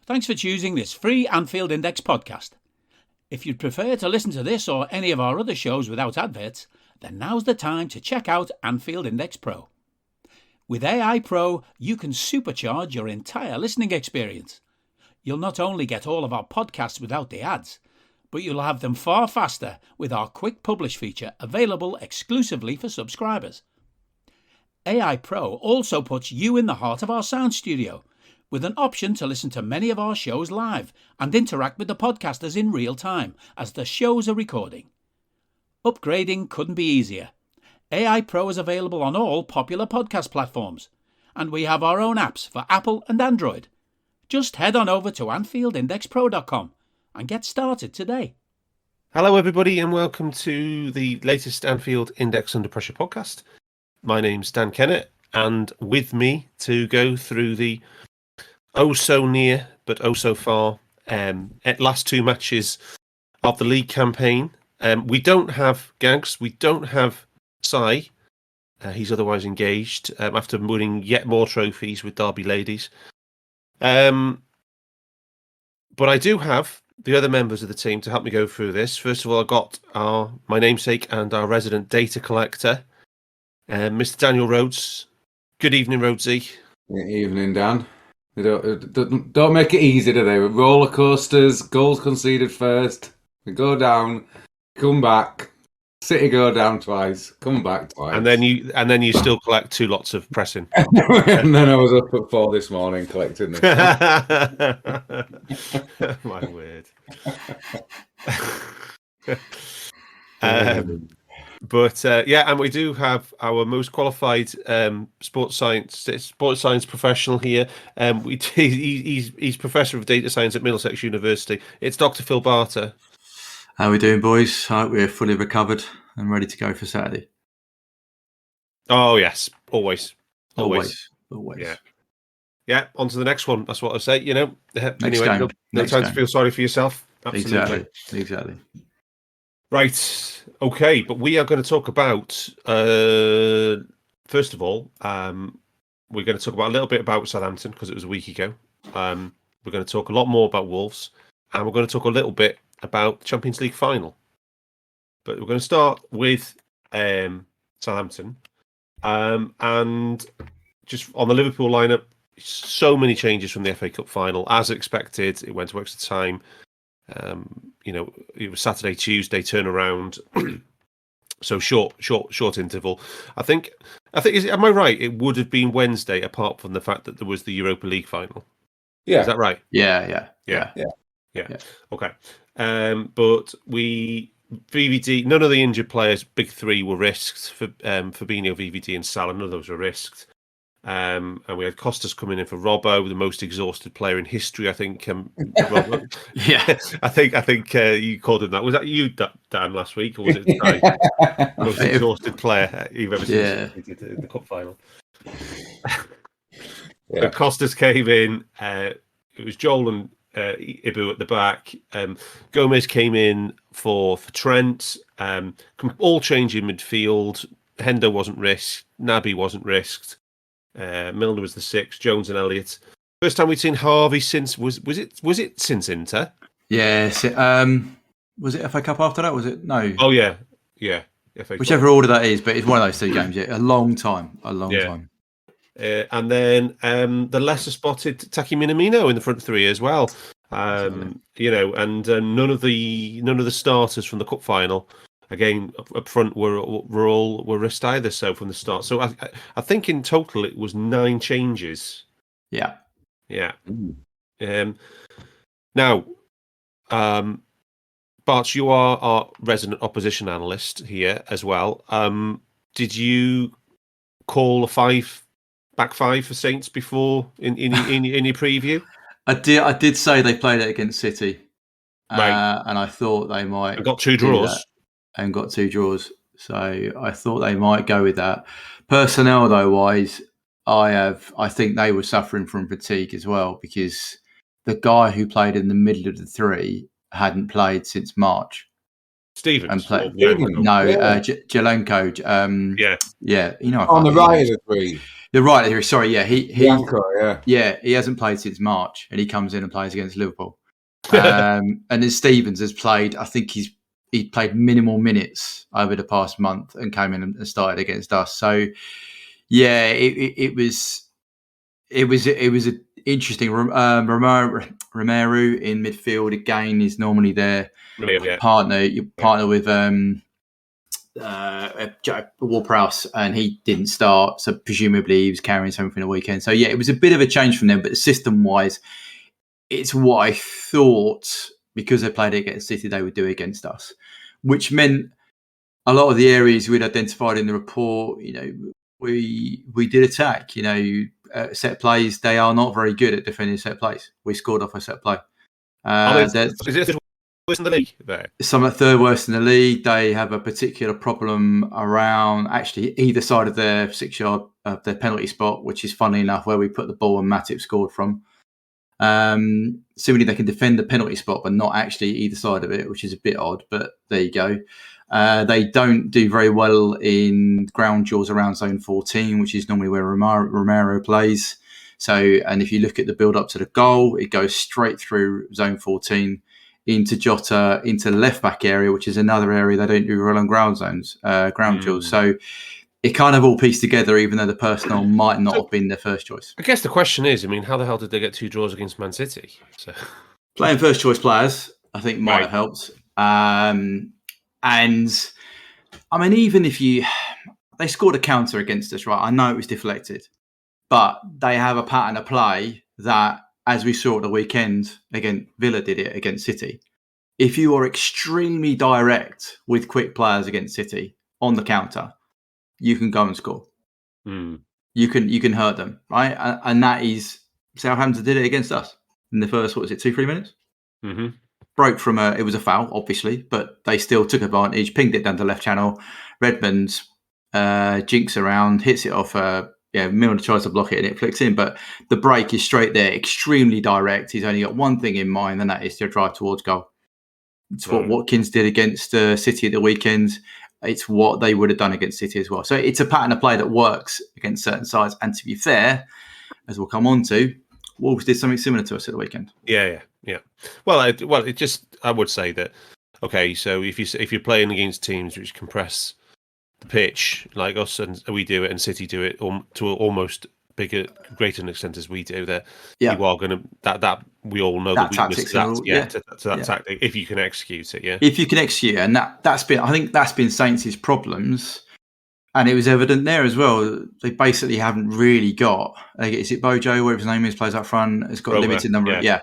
Thanks for choosing this free Anfield Index podcast. If you'd prefer to listen to this or any of our other shows without adverts, then now's the time to check out Anfield Index Pro. With AI Pro, you can supercharge your entire listening experience. You'll not only get all of our podcasts without the ads, but you'll have them far faster with our quick publish feature available exclusively for subscribers. AI Pro also puts you in the heart of our sound studio, with an option to listen to many of our shows live and interact with the podcasters in real time as the shows are recording. Upgrading couldn't be easier. AI Pro is available on all popular podcast platforms, and we have our own apps for Apple and Android. Just head on over to AnfieldIndexPro.com and get started today. Hello, everybody, and welcome to the latest Anfield Index Under Pressure podcast. My name's Dan Kennett, and with me to go through the oh so near but oh so far at last two matches of the league campaign. We don't have Gags, we don't have Si. He's otherwise engaged after winning yet more trophies with Derby Ladies. But I do have the other members of the team to help me go through this. First of all, I've got my namesake and our resident data collector, Mr. Daniel Rhodes. Good evening, Rhodesy. Good evening, Dan. They don't make it easy, do they? Roller coasters, goals conceded first, they go down, come back. City go down twice, come back twice, and then you still collect two lots of pressing. And then I was up at 4 this morning collecting them. My word. And we do have our most qualified sports science professional here. He's professor of data science at Middlesex University. It's Dr. Phil Barter. How are we doing, boys? We're fully recovered and ready to go for Saturday. Oh yes, always. Yeah. On to the next one. That's what I say. You know. Anyway, no time to feel sorry for yourself. Absolutely. Exactly. Right. Okay. But we are going to talk about. First of all, we're going to talk about a little bit about Southampton because it was a week ago. We're going to talk a lot more about Wolves, and we're going to talk a little bit about the Champions League final. But we're going to start with Southampton. And just on the Liverpool lineup, so many changes from the FA Cup final. As expected, it went to extra time. It was Saturday, Tuesday turnaround. So short interval. I think am I right? It would have been Wednesday, apart from the fact that there was the Europa League final. Yeah. Is that right? Yeah. Okay. But VVD, none of the injured players, big three, were risked. For Fabinho, VVD, and Salah, none of those were risked. And we had Costas coming in for Robbo, the most exhausted player in history, I think. Yeah, I think you called him that. Was that you, Dan, last week, or was it the most exhausted player you've ever seen in the cup final? So Costas came in. It was Joel and Ibu at the back. Gomez came in for Trent. All change in midfield. Hendo wasn't risked. Naby wasn't risked. Milner was the sixth. Jones and Elliott. First time we'd seen Harvey since was it since Inter? Yes. Was it FA Cup after that? Was it no? Oh yeah. FA Whichever order that is, but it's one of those two games. Yeah, a long time. Time. And then the lesser spotted Taki Minamino in the front three as well. And none of the starters from the cup final again up front were risked either. So from the start, so I think in total it was 9 changes. Yeah. Now, Barts, you are our resident opposition analyst here as well. Did you call a back five for Saints before in your preview? I did say they played it against City, right? And I thought they might and got 2 draws. And got 2 draws. So I thought they might go with that. Personnel though wise, I think they were suffering from fatigue as well because the guy who played in the middle of the three hadn't played since March. Stevens. Jelenko. On the right of the three. You're right. Sorry, yeah, he hasn't played since March, and he comes in and plays against Liverpool. And then Stevens has played. I think he played minimal minutes over the past month and came in and started against us. So yeah, it was an interesting. Romero in midfield again is normally their partner. You partner with Ward-Prowse, and he didn't start, so presumably he was carrying something for the weekend. So yeah, it was a bit of a change from them, but system-wise, it's what I thought, because they played against City, they would do against us, which meant a lot of the areas we'd identified in the report, we did attack. Set plays, they are not very good at defending set plays. We scored off a set play. Is it worst in the league there? Some at third worst in the league. They have a particular problem around actually either side of their 6-yard of their penalty spot, which is funny enough where we put the ball and Matip scored from. Similarly, they can defend the penalty spot, but not actually either side of it, which is a bit odd, but there you go. They don't do very well in ground duels around zone 14, which is normally where Romero plays. So, and if you look at the build up to the goal, it goes straight through zone 14 into Jota, into the left back area, which is another area they don't do well on ground duels. So it kind of all pieced together, even though the personnel might not have been their first choice. I guess the question is, how the hell did they get 2 draws against Man City? So playing first choice players, I think, might have helped. And even if they scored a counter against us, right? I know it was deflected, but they have a pattern of play that, as we saw at the weekend, again, Villa did it against City. If you are extremely direct with quick players against City on the counter, you can go and score. You can hurt them, right? And that is Southampton did it against us in the first 2-3 minutes. Mm-hmm. Broke from it was a foul, obviously, but they still took advantage, pinged it down the left channel. Redmond's jinks around, hits it off. Milner tries to block it and it flicks in, but the break is straight there, extremely direct. He's only got one thing in mind, and that is to drive towards goal. It's what Watkins did against City at the weekend. It's what they would have done against City as well. So it's a pattern of play that works against certain sides. And to be fair, as we'll come on to, Wolves did something similar to us at the weekend. Yeah. Well, I would say that. Okay, so if you're playing against teams which compress the pitch like us and we do it, and City do it to almost greater extent as we do, that you are going to that we all know that weakness to that tactic if you can execute it. If you can execute it, and that's been Saints' problems. And it was evident there as well. They basically haven't really got. Is it Bojo, whatever his name is, plays up front? It's got a limited number. I think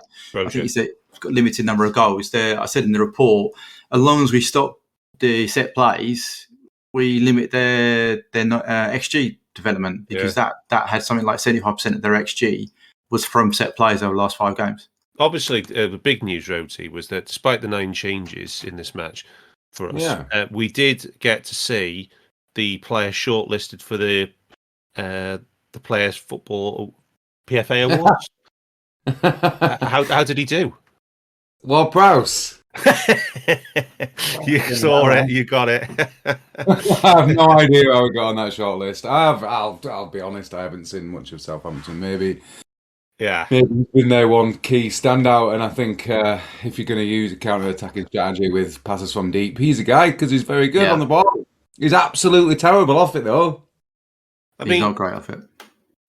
it's got a limited number of goals. There, I said in the report, as long as we stop the set plays, we limit their XG development, because that had something like 75% of their XG was from set plays over the last 5 games. Obviously, the big news, Rhodesy, was that despite the 9 changes in this match for us, we did get to see the player shortlisted for the Players Football PFA Awards. How did he do? Ward-Prowse. You saw it. You got it. I have no idea how we got on that shortlist. I'll be honest. I haven't seen much of Southampton. Maybe he's been their one key standout. And I think if you're going to use a counter-attacking strategy with passes from deep, he's a guy, because he's very good on the ball. He's absolutely terrible off it, though. He's not great off it.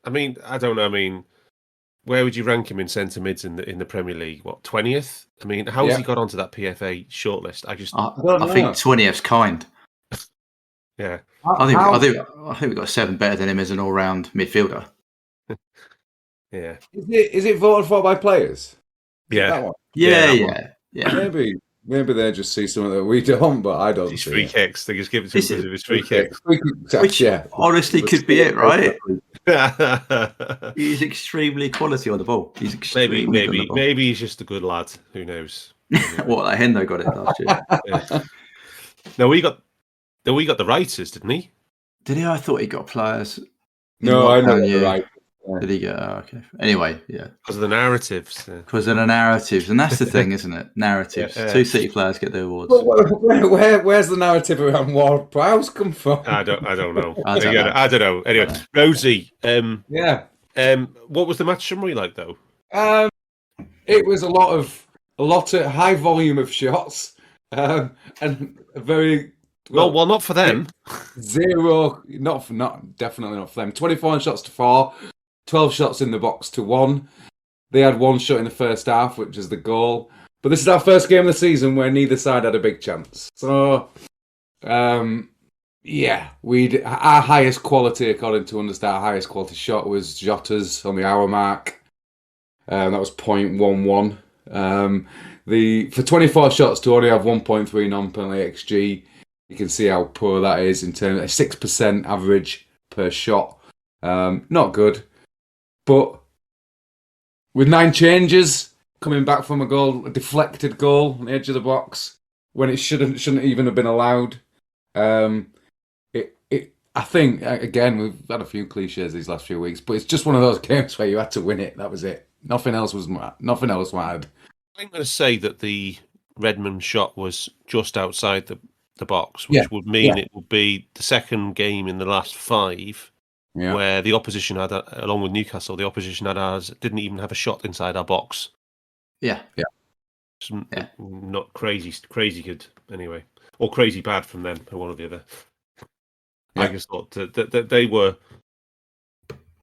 I don't know. Where would you rank him in centre mids in the Premier League? What, 20th? How has he got onto that PFA shortlist? I think 20th's kind. Yeah, I think we've got 7 better than him as an all-round midfielder. Yeah. Is it voted for by players? Yeah. Yeah. Maybe they just see something that we don't, but I don't. His free kicks. They just give it to him because of his free kicks. Which honestly could be it, right? He's extremely quality on the ball. Maybe he's just a good lad. Who knows? What, like Hendo got it last year? No, we got the writers, didn't he? Did he? I thought he got players. No, I know the right. Did he get? Oh, okay. Anyway, yeah. Because of the narratives. Because of the narratives, and that's the thing, isn't it? Narratives. Yeah. 2 City players get the awards. Where's the narrative around Ward Prowse come from? I don't know. I don't know. Anyway, Rhodesy, Yeah. what was the match summary like though? It was a lot of high volume of shots, and a very Well, not for them. Zero, definitely not for them. 24 shots to 4, 12 shots in the box to 1. They had 1 shot in the first half, which is the goal. But this is our first game of the season where neither side had a big chance. So, yeah, our highest quality, according to Understat, our highest quality shot was Jota's on the hour mark. That was 0.11. For 24 shots to only have 1.3 non-penalty XG, you can see how poor that is in terms of 6% average per shot. Not good. But with 9 changes coming back from a deflected goal on the edge of the box when it shouldn't even have been allowed. I think, again, we've had a few cliches these last few weeks, but it's just one of those games where you had to win it. That was it. Nothing else mattered. I'm going to say that the Redmond shot was just outside the box, which would mean it would be the second game in the last 5 where the opposition had, along with Newcastle, the opposition had ours, didn't even have a shot inside our box. Yeah. Not crazy good anyway, or crazy bad from them, or one or the other. I just thought that they were.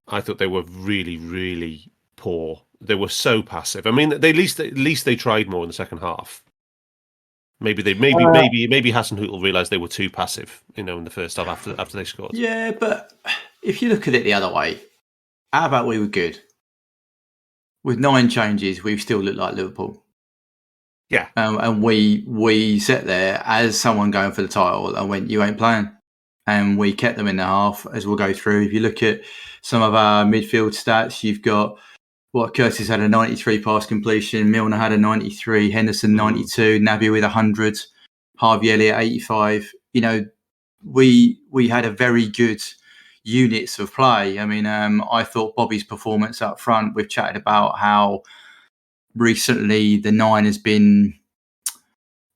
I thought they were really, really poor. They were so passive. I mean, at least they tried more in the second half. Maybe Hasenhüttl realised they were too passive, in the first half after they scored. Yeah, but if you look at it the other way, how about we were good? With 9 changes, we still look like Liverpool. Yeah. And we sat there as someone going for the title and went, you ain't playing. And we kept them in the half, as we'll go through. If you look at some of our midfield stats, you've got Curtis had a 93 pass completion, Milner had a 93, Henderson 92, Naby with 100, Harvey Elliott 85. We had a very good units of play. I mean, I thought Bobby's performance up front, we've chatted about how recently the 9 has been,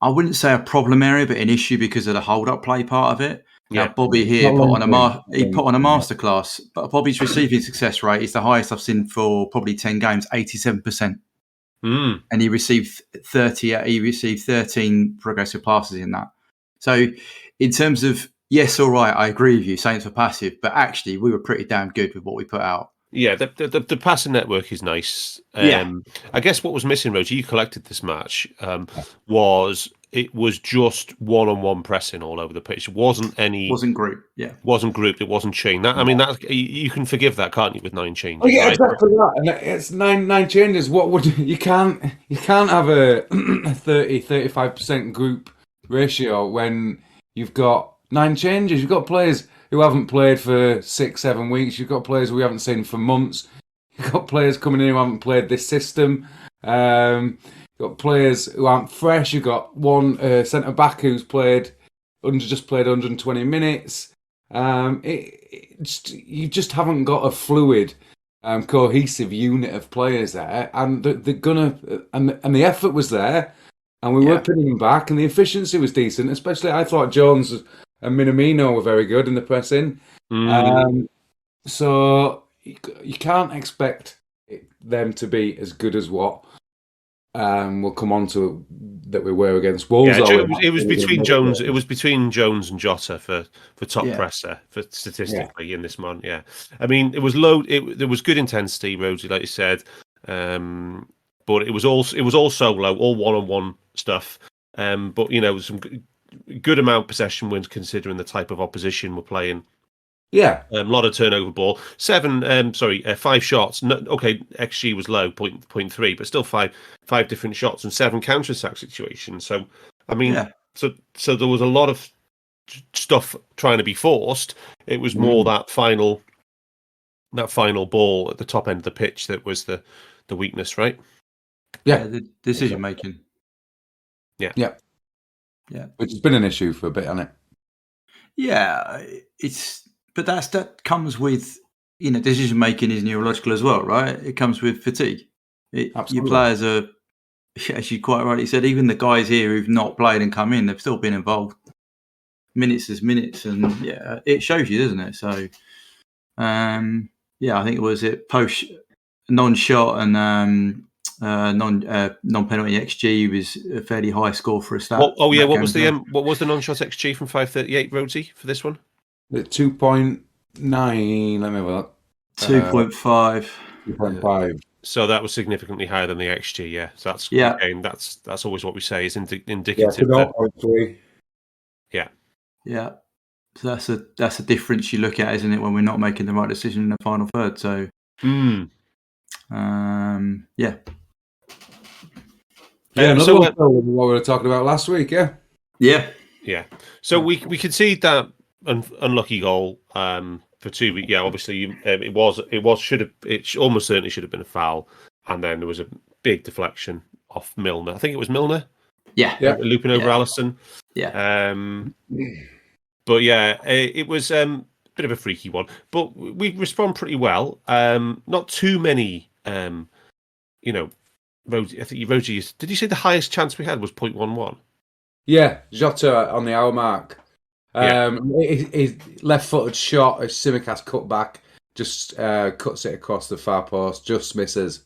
I wouldn't say a problem area, but an issue because of the hold-up play part of it. Now, Bobby here put on a masterclass, but Bobby's receiving success rate is the highest I've seen for probably 10 games, 87%. And he received 13 progressive passes in that. So in terms of, yes, all right, I agree with you, Saints were passive, but actually we were pretty damn good with what we put out. Yeah, the passing network is nice. I guess what was missing, Roger, you collected this match, was just one-on-one pressing all over the pitch. It wasn't group. Yeah, wasn't grouped. It was't chained. That you can forgive that, can't you, with 9 changes? Oh yeah, right? Exactly that. And it's nine changes. What would you can't have a 30-35% group ratio when you've got 9 changes. You've got players who haven't played for 6-7 weeks. You've got players we haven't seen for months. You've got players coming in who haven't played this system. You've got players who aren't fresh. You've got one centre back who's just played 120 minutes. You just haven't got a fluid, cohesive unit of players there, and they're gonna and the effort was there, and we were pinning them back, and the efficiency was decent. Especially, I thought Jones and Minamino were very good in the pressing. So you can't expect them to be as good as what we'll come on to that we were against Wolves. It was between Jones. It was between Jones and Jota for top presser for statistically in this month. Yeah, I mean it was low. There was good intensity, Rhodesy, like you said, but it was also low, all one-on-one stuff. But some good amount of possession wins considering the type of opposition we're playing. Yeah, a lot of turnover ball. 5 shots. No, okay, XG was low, 0.3, but still five different shots and 7 counter-attack situations. So, I mean, so there was a lot of stuff trying to be forced. It was more that final ball at the top end of the pitch that was the weakness, right? Yeah, the decision making. Yeah, which has been an issue for a bit, hasn't it? Yeah, but that comes with decision making is neurological as well, right? It comes with fatigue. Your Absolutely. players are, as you quite rightly said, even the guys here who've not played and come in, they've still been involved. Minutes is minutes, and it shows you, doesn't it? So, I think it was post non-shot and non-penalty XG was a fairly high score for a start. What was the non-shot XG from 538, Rhodesy, for this one? 2.9. Let me have a look. 2.5. 2.5. So that was significantly higher than the XG. Yeah. So that's again, that's always what we say is indicative. Yeah, 0.3. Yeah. Yeah. So that's a difference you look at, isn't it, when we're not making the right decision in the final third? So, Yeah, so what we were talking about last week. Yeah. So we concede that unlucky goal for 2 weeks. Yeah, obviously it almost certainly should have been a foul, and then there was a big deflection off Milner. I think it was Milner. Yeah. Looping over Alisson. Yeah. But yeah, it was a bit of a freaky one. But we respond pretty well. Not too many, I think Rhodesy, did you say the highest chance we had was 0.11? Yeah, Jota on the hour mark. His left-footed shot, a Simicast cut back, just cuts it across the far post, just misses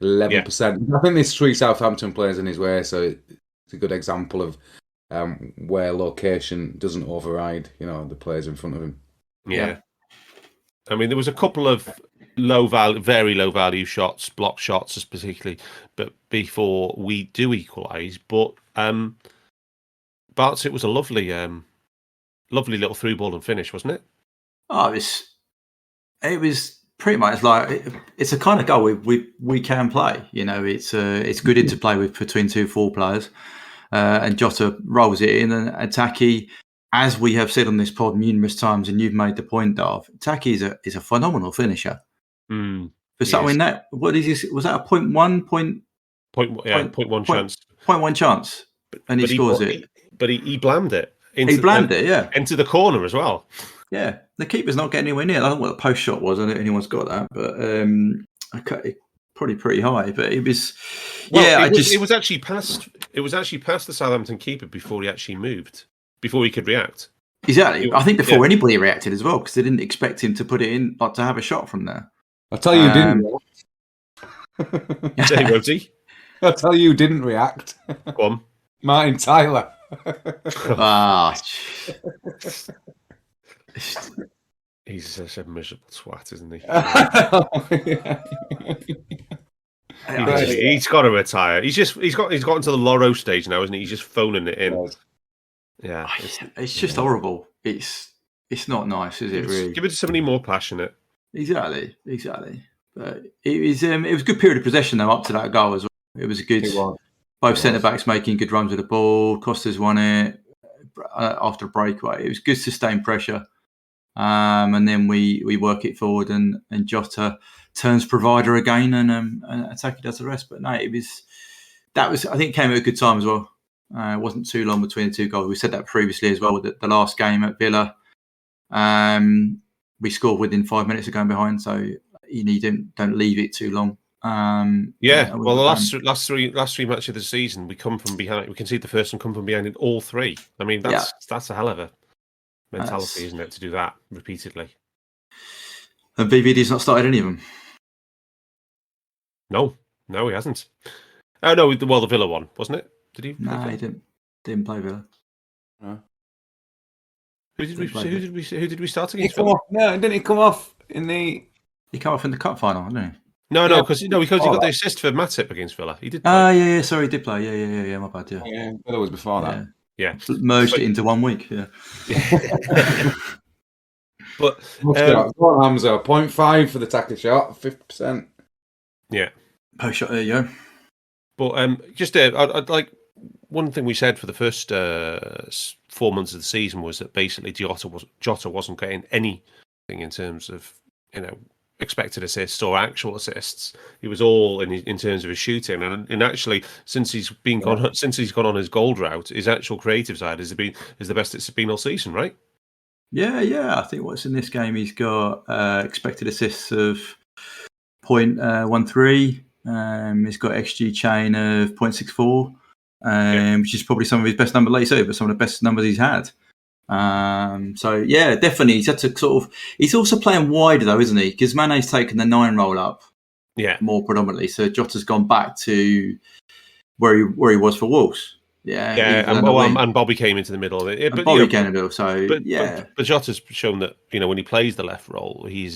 11%. I think there's 3 Southampton players in his way, so it's a good example of where location doesn't override, the players in front of him. Yeah. I mean, there was a couple of very low value shots, block shots, particularly, but before we do equalise. But Barts, it was a lovely little through ball and finish, wasn't it? Oh, it was pretty much like it's a kind of goal we can play. It's good interplay with between 2 forward players, and Jota rolls it in, and Taki, as we have said on this pod numerous times, and you've made the point, Darth, Taki is a phenomenal finisher. For something that, what is this? Was that a 0.1 chance? 0.1 chance, and he scores it. But he blamed it. Into the corner as well. Yeah, the keeper's not getting anywhere near. I don't know what the post shot was. I don't know if anyone's got that, but probably pretty high. But it was, it was actually past. It was actually past the Southampton keeper before he actually moved, before he could react. Exactly. I think before anybody reacted as well, because they didn't expect him to put it in, like to have a shot from there. I'll tell you, didn't. Say, Rhodesy. I'll tell you, didn't react. Go on, Martin Tyler. He's such a miserable twat, isn't he? He's got to retire. He's gotten to the Loro stage now, isn't he? He's just phoning it in. Yeah, it's just horrible. It's not nice, is it? Really, give it to somebody more passionate. Exactly. But it was a good period of possession though up to that goal as well. It was a good. Both centre backs making good runs with the ball. Costa's won it after a breakaway. It was good sustained pressure, and then we work it forward, and Jota turns provider again, and Taki does the rest. But no, I think it came at a good time as well. It wasn't too long between the 2 goals. We said that previously as well with the last game at Villa. We scored within 5 minutes of going behind, so don't leave it too long. Well, the last three matches of the season, we come from behind. We concede the first and come from behind in all 3. I mean, that's a hell of a mentality, isn't it, to do that repeatedly? And VVD's not started any of them. No, he hasn't. Oh no, the Villa one, wasn't it? Did he? No, he didn't play Villa. No. Who did we start against? Didn't he come off in the? He came off in the cup final, didn't he? No, because he got the assist for Matip against Villa. He did play. Yeah. Sorry, he did play. Yeah. My bad. Yeah, Villa was before that. Yeah. Merged it into 1 week. Yeah. But Hamza, 0.5 for the tackle shot, 50%. Yeah. Post shot. There you go. But just I'd like one thing we said for the first 4 months of the season was that basically Jota wasn't getting anything in terms of expected assists or actual assists. It was all in terms of his shooting, and actually since he's gone on his gold route, his actual creative side is the best it's been all season, right? Yeah. I think what's in this game, he's got expected assists of 0.13. He's got XG chain of 0.64, which is probably some of his best numbers, like you say, but some of the best numbers he's had. So yeah, definitely he's had to sort of. He's also playing wider though, isn't he? Because Mane's taken the 9 roll up, more predominantly. So Jota's gone back to where he was for Wolves. And Bobby came into the middle of it. But Bobby came in the middle. So but Jota's shown that when he plays the left role, he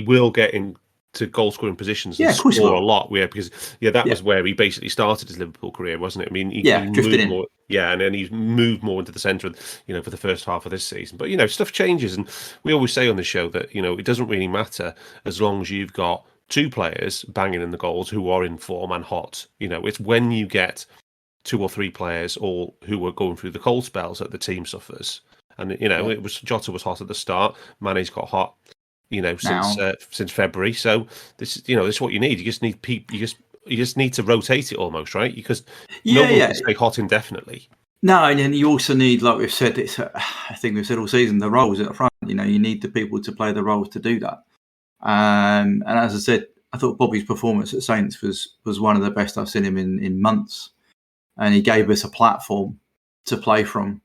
will get into goal scoring positions and score a lot. Because that was where he basically started his Liverpool career, wasn't it? I mean, he drifted in. more, and then he's moved more into the centre, for the first half of this season. But stuff changes, and we always say on the show that it doesn't really matter as long as you've got 2 players banging in the goals who are in form and hot. It's when you get 2 or 3 players all who are going through the cold spells that the team suffers. And it was Jota was hot at the start. Mane's got hot, since February. So this is what you need. You just need you just need to rotate it almost, right? Because no one can stay hot indefinitely. No, and then you also need, like we've said, I think we've said all season, the roles at the front. You need the people to play the roles to do that. And as I said, I thought Bobby's performance at Saints was one of the best I've seen him in months, and he gave us a platform to play from.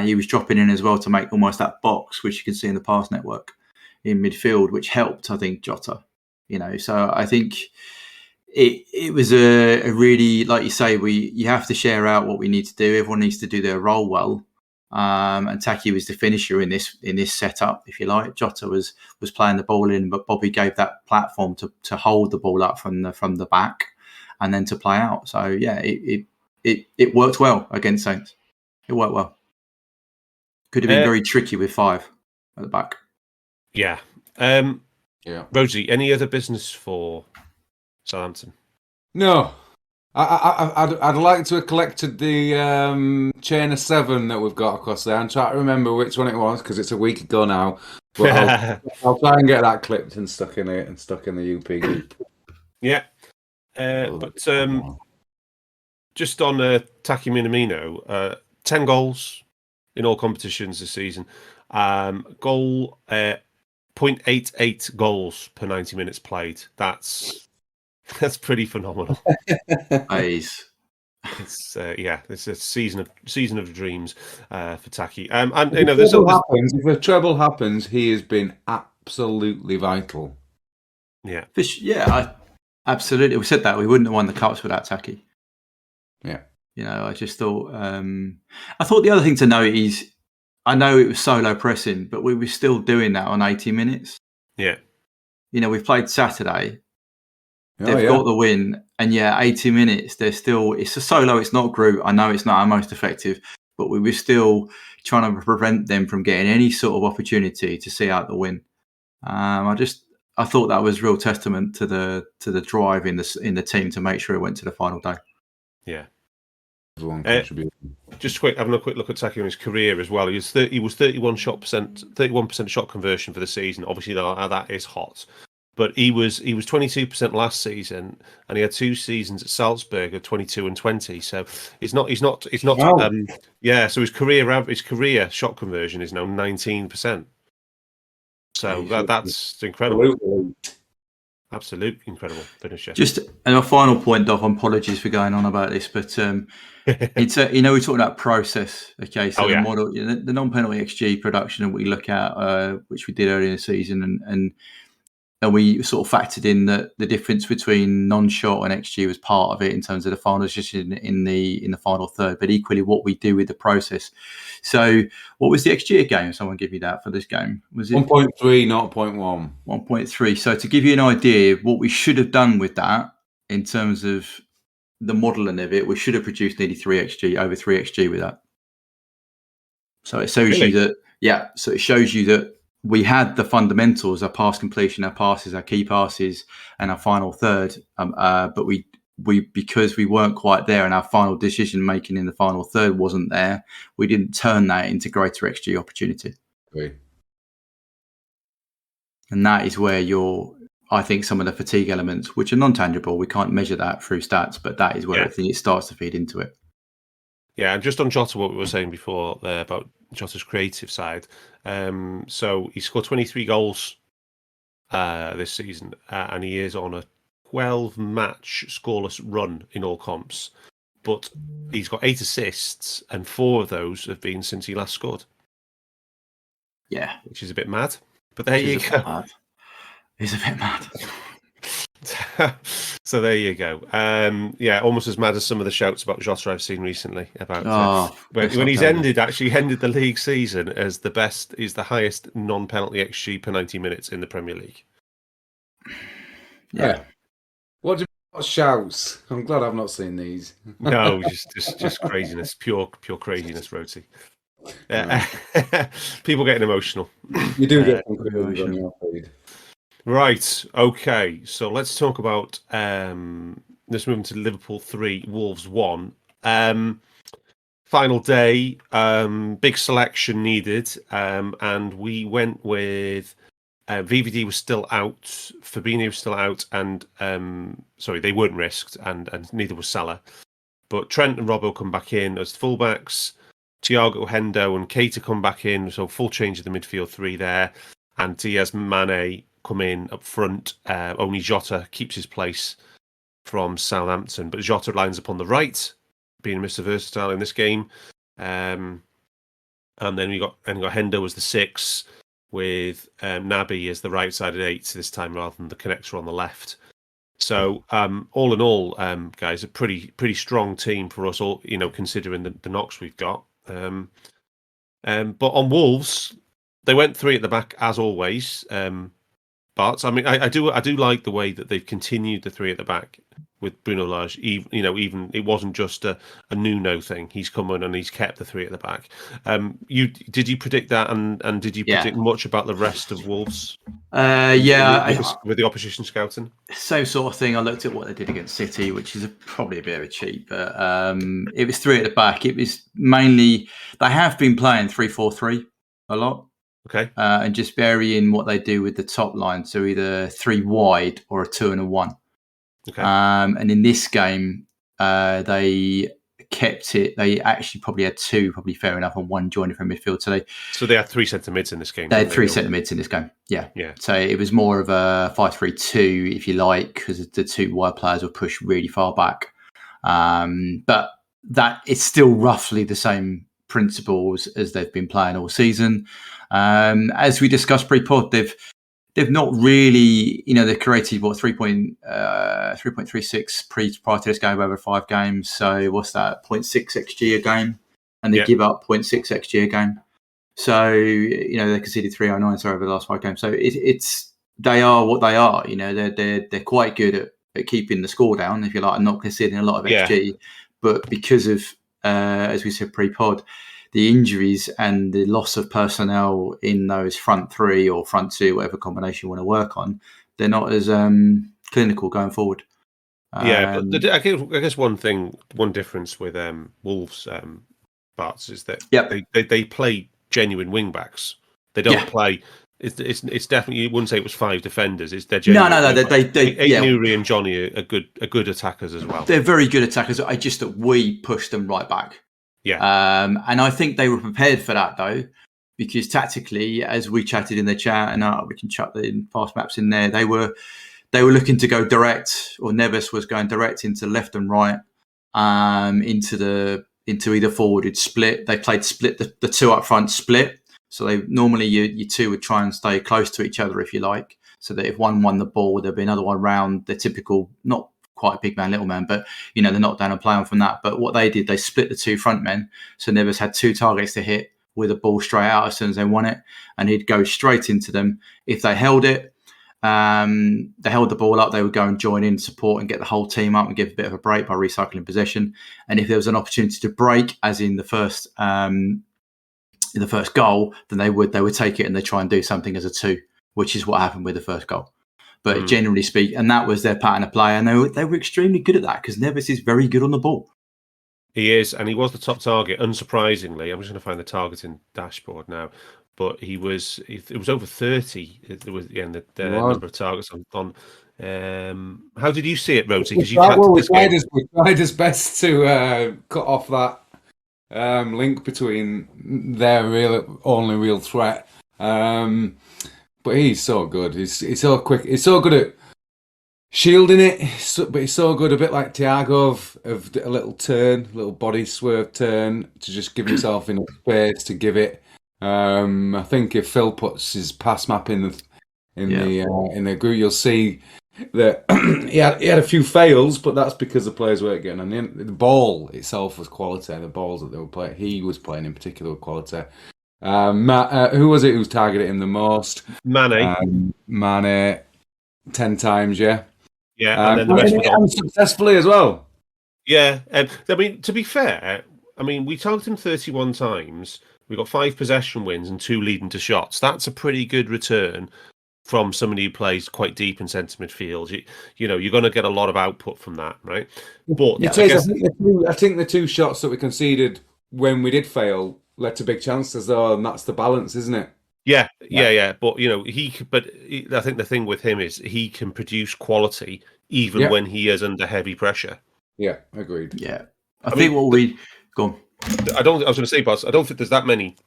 He was dropping in as well to make almost that box, which you can see in the pass network in midfield, which helped, I think, Jota. So I think it was a really, like you say, you have to share out what we need to do. Everyone needs to do their role well. And Taki was the finisher in this setup, if you like. Jota was playing the ball in, but Bobby gave that platform to hold the ball up from the back and then to play out. So yeah, it worked well against Saints. It worked well. Could have been very tricky with 5 at the back. Yeah. Rhodesy, any other business for Southampton? No. I'd like to have collected the chain of 7 that we've got across there. I'm trying to remember which one it was because it's a week ago now. But I'll try and get that clipped and stuck in it and stuck in the UP group. Yeah. But just on Taki Minamino, 10 goals in all competitions this season. Goal 0.88 goals per 90 minutes played. That's pretty phenomenal. Nice. It's a season of dreams for Taki. If a treble happens, he has been absolutely vital. Yeah, absolutely. We said that we wouldn't have won the cups without Taki. Yeah, I just thought. I thought the other thing to note is, I know it was solo pressing, but we were still doing that on 80 minutes. Yeah, we've played Saturday. They've got the win, and 80 minutes. They're still. It's a solo. It's not group. I know it's not our most effective, but we were still trying to prevent them from getting any sort of opportunity to see out the win. I thought that was real testament to the drive in the team to make sure it went to the final day. Yeah. Everyone contributed. Just having a quick look at Taki on his career as well. He was 31% shot conversion for the season. Obviously, that is hot. But he was 22% last season, and he had 2 seasons at Salzburg of 22 and 20. So he's not. Wow. So his career shot conversion is now 19%. So that's incredible. Absolute incredible finisher. Just and a final point, Doc. Apologies for going on about this, but it's we're talking about process. Okay, so the model, the non-penalty XG production that we look at, which we did earlier in the season, and we sort of factored in that the difference between non-shot and XG was part of it in terms of the final decision in the final third, but equally what we do with the process. So what was the XG again? Someone give me that for this game. Was it 1.3, not 0.1? 1.3. So to give you an idea, what we should have done with that in terms of the modelling of it, we should have produced nearly 3 XG, over 3 XG with that. So it shows you that, so it shows you that we had the fundamentals, our pass completion, our passes, our key passes, and our final third. But we because we weren't quite there, and our final decision making in the final third wasn't there, we didn't turn that into greater XG opportunity. Great. And that is where I think some of the fatigue elements, which are non-tangible, we can't measure that through stats, but that is where I think it starts to feed into it. Yeah, and just on Jota, what we were saying before there about Jota's creative side. So he scored 23 goals this season, and he is on a 12-match scoreless run in all comps. But he's got 8 assists, and 4 of those have been since he last scored. Yeah, which is a bit mad. But there you go. He's a bit mad. So there you go. Yeah, almost as mad as some of the shouts about Jota I've seen recently about when he's ended the league season as the best, is the highest non-penalty XG per 90 minutes in the Premier League. Yeah. What shouts? I'm glad I've not seen these. No, just craziness, pure craziness, Rhodesy. People getting emotional. You do get emotional on your feed. Right. Okay. So let's talk about. Let's move into Liverpool 3, Wolves 1. Final day. Big selection needed. And we went with. VVD was still out. Fabinho was still out, and they weren't risked, and neither was Salah. But Trent and Robbo come back in as fullbacks. Thiago, Hendo, and Keita come back in, so full change of the midfield 3 there. And Diaz, Mane come in up front. Only Jota keeps his place from Southampton, but Jota lines up on the right, being Mr. Versatile in this game. And then we got Hendo as the 6, with Naby as the right-sided 8 this time rather than the connector on the left. So all in all, guys, a pretty strong team for us all, considering the knocks we've got. But on Wolves, they went 3 at the back as always. But I mean, I do like the way that they've continued the 3 at the back with Bruno Lage. Even it wasn't just a Nuno thing. He's come in and he's kept the 3 at the back. Did you predict that, and did you predict much about the rest of Wolves? With the opposition scouting. Same sort of thing. I looked at what they did against City, which is probably a bit of a cheat, but it was 3 at the back. It was mainly they have been playing 3-4-3 a lot. Okay. And just varying what they do with the top line, so either 3 wide or a 2 and a 1. Okay. And in this game, they kept it. They actually probably had 2, probably fair enough, and 1 joining from midfield. So they had 3 centre mids in this game. They had 3 centre mids in this game. Yeah. So it was more of a 5-3-2, if you like, because the 2 wide players were pushed really far back. But that it's still roughly the same principles as they've been playing all season. As we discussed pre-pod, they've not really, they've created 3.36 prior to this game over 5 games. So what's that? 0.6 XG a game, and they give up 0.6 XG a game. So they conceded 309 over the last 5 games. So they are what they are. They're quite good at keeping the score down, if you like, and not conceding a lot of XG. But because of as we said pre-pod, the injuries and the loss of personnel in those front 3 or front 2, whatever combination you want to work on, they're not as clinical going forward. But I guess one difference with Wolves, Barts, is that they play genuine wing backs. They don't play. It's definitely, you wouldn't say it was 5 defenders. It's they're genuine. No. Nuri and Johnny are good attackers as well. They're very good attackers. I just that we pushed them right back. Yeah. And I think they were prepared for that, though, because tactically, as we chatted in the chat, and we can chuck the fast maps in there, they were looking to go direct, or Neves was going direct into left and right, into either forwarded split. They played split, the 2 up front split. So they normally you 2 would try and stay close to each other, if you like, so that if one won the ball, there'd be another one round the typical, not quite a big man, little man, but they're not down and play on from that. But what they did, they split the 2 front men, so Neves had 2 targets to hit with a ball straight out as soon as they won it, and he'd go straight into them. If they held it, they held the ball up, they would go and join in, support, and get the whole team up and give a bit of a break by recycling possession. And if there was an opportunity to break, as in the first goal, then they would take it and they try and do something as a 2, which is what happened with the first goal. But generally speaking, and that was their pattern of play, and they were extremely good at that, because Neves is very good on the ball. He is, and he was the top target, unsurprisingly. I'm just going to find the targeting dashboard now, but it was over 30. There was the number of targets on. How did you see it, Rhodesy? Because we tried his best to cut off that link between their only real threat. But he's so good. He's so quick. He's so good at shielding it, but he's so good, a bit like Thiago, of a little turn, little body swerve turn to just give himself enough space to give it. I think if Phil puts his pass map in the group, you'll see that he had a few fails, but that's because the players weren't getting. And the ball itself was quality. The balls that they were playing, he was playing in particular, were quality. Who was it who was targeting him the most? Mane. Mane, 10 times, yeah. Yeah, and then the rest and successfully as well. Yeah, I mean, to be fair, we targeted him 31 times. We got 5 possession wins and 2 leading to shots. That's a pretty good return from somebody who plays quite deep in centre midfield. You're going to get a lot of output from that, right? But I think the 2 shots that we conceded when we did fail led to big chances, though, and that's the balance, isn't it? Yeah. But I think the thing with him is he can produce quality even when he is under heavy pressure. Yeah, agreed. Yeah, I think what we go on. I was going to say, boss, I don't think there's that many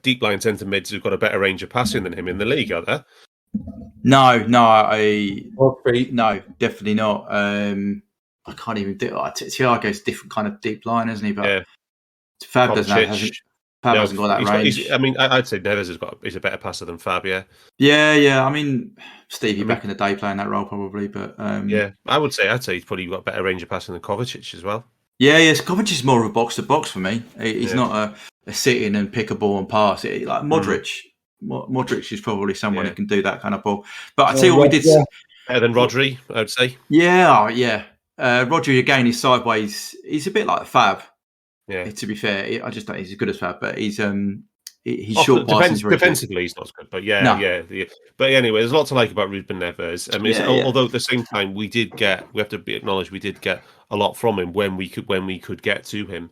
deep line centre mids who've got a better range of passing than him in the league, are there? No, definitely not. I can't even do it. Thiago's different kind of deep line, isn't he? But Fab hasn't got that range. I'd say Neves is a better passer than Fab. Yeah. Stevie back in the day playing that role probably, but I'd say he's probably got a better range of passing than Kovacic as well. Yes, Kovacic is more of a box to box for me. He's not a sit in and pick a ball and pass. Like Modric. Modric is probably someone who can do that kind of ball. But I tell you what we did better than Rodri, I would say. Yeah. Rodri again is sideways. He's a bit like Fab. Yeah. To be fair, I just don't think he's as good as Fab, but he's short passes. Defensively, he's not as good, but But anyway, there's a lot to like about Ruben Neves. Although at the same time, we have to acknowledge we did get a lot from him when we could get to him.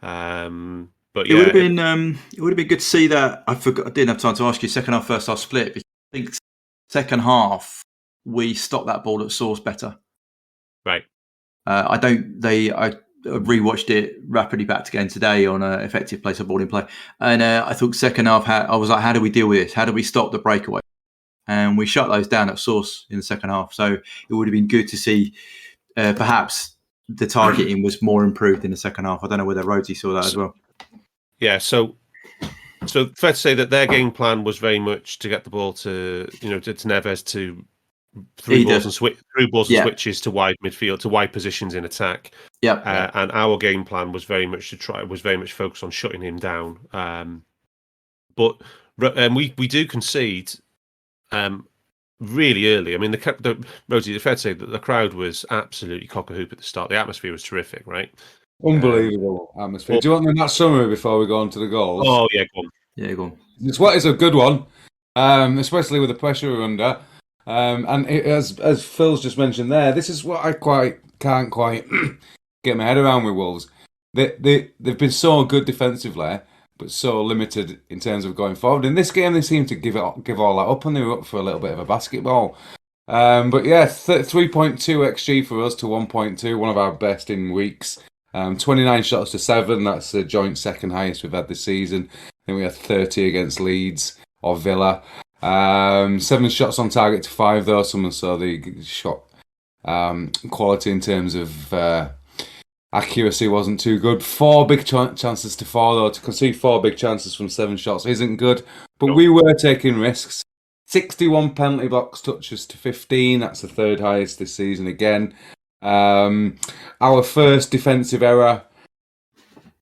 But it would have been good to see that. I didn't have time to ask you second half, first half split. Because I think second half we stopped that ball at source better. Right. I rewatched it rapidly back again today on effective place of ball in play, and I thought second half. I was like, how do we deal with this? How do we stop the breakaway? And we shut those down at source in the second half. So it would have been good to see perhaps the targeting was more improved in the second half. I don't know whether Rhodesy saw that as well. Yeah, so fair to say that their game plan was very much to get the ball to Neves to through balls and switches to wide midfield, to wide positions in attack. And our game plan was very much focused on shutting him down. But we do concede really early. I mean, Rhodesy, it's fair to say that the crowd was absolutely cock a hoop at the start. The atmosphere was terrific, right? Unbelievable atmosphere. Do you want that summary before we go on to the goals? Oh yeah, go on. Yeah, go on. It's a good one, especially with the pressure we're under. And as Phil's just mentioned there, this is what I can't quite get my head around with Wolves. They've been so good defensively, but so limited in terms of going forward. In this game, they seem to give all that up, and they were up for a little bit of a basketball. But yeah, 3.2 XG for us to 1.2, one of our best in weeks. 29 shots to 7, that's the joint second highest we've had this season. Then we had 30 against Leeds or Villa. 7 shots on target to 5 though. Someone saw the shot quality in terms of accuracy wasn't too good. 4 big chances to 4 though. To concede 4 big chances from 7 shots isn't good. But we were taking risks. 61 penalty box touches to 15. That's the 3rd highest this season again. Our first defensive error.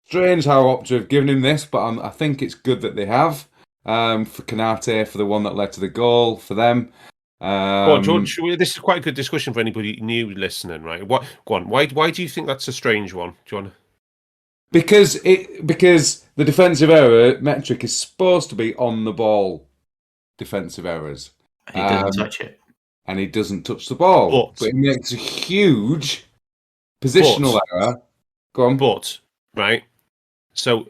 Strange how Opta have given him this, but I think it's good that they have. For Kanate, for the one that led to the goal, for them. George, this is quite a good discussion for anybody new listening, right? Go on. Why do you think that's a strange one? Do you want to... Because the defensive error metric is supposed to be on the ball defensive errors. He doesn't touch it. And he doesn't touch the ball. But he makes a huge positional error. Go on. But, right, so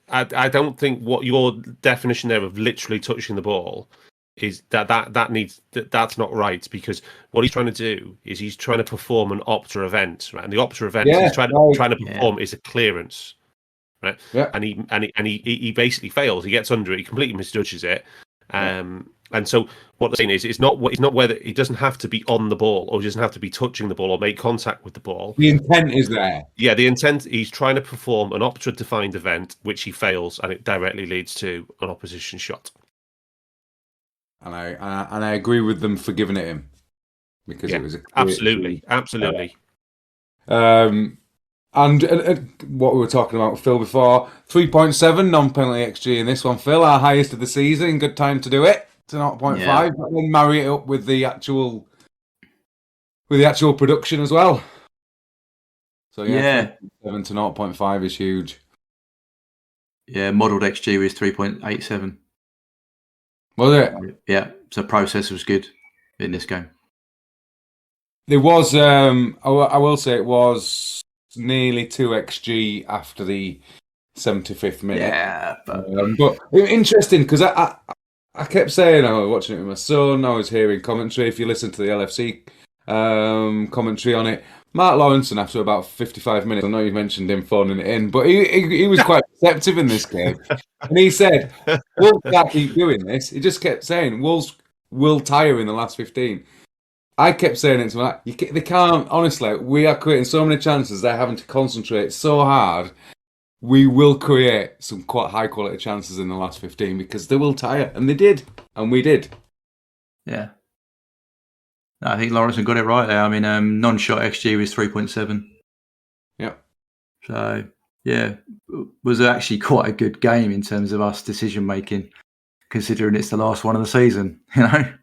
I don't think what your definition there of literally touching the ball is that's not right, because what he's trying to do is he's trying to perform an Opta event, right? And the Opta event he's trying to perform is a clearance. right? Yeah. And he basically fails. He gets under it. He completely misjudges it. And so what they're saying is, it's not whether he doesn't have to be on the ball, or he doesn't have to be touching the ball or make contact with the ball. The intent is there. Yeah, the intent. He's trying to perform an optra-defined event, which he fails, and it directly leads to an opposition shot. And I agree with them for giving it him, because it was absolutely. And what we were talking about with Phil before, 3.7 non-penalty XG in this one, Phil, our highest of the season. Good time to do it to 0.5, but then marry it up with the actual production as well. So 7 to 0.5 is huge. Yeah, modelled XG was 3.87. Was it? Yeah, so process was good in this game. There was, I will say, it was nearly 2 XG after the 75th minute. Yeah, but interesting, because I kept saying, I was watching it with my son, I was hearing commentary. If you listen to the LFC commentary on it, Mark Lawrenson, after about 55 minutes, I know you mentioned him phoning it in, but he was quite receptive in this game. And he said, Wolves can't keep doing this. He just kept saying, Wolves will tire in the last 15. I kept saying it to him, they can't, honestly, we are creating so many chances, they're having to concentrate so hard. We will create some quite high quality chances in the last 15, because they will tire. And they did. And we did. Yeah. I think Lawrenson got it right there. I mean, non-shot XG was 3.7. Yeah. So, yeah, it was actually quite a good game in terms of us decision-making, considering it's the last one of the season, you know?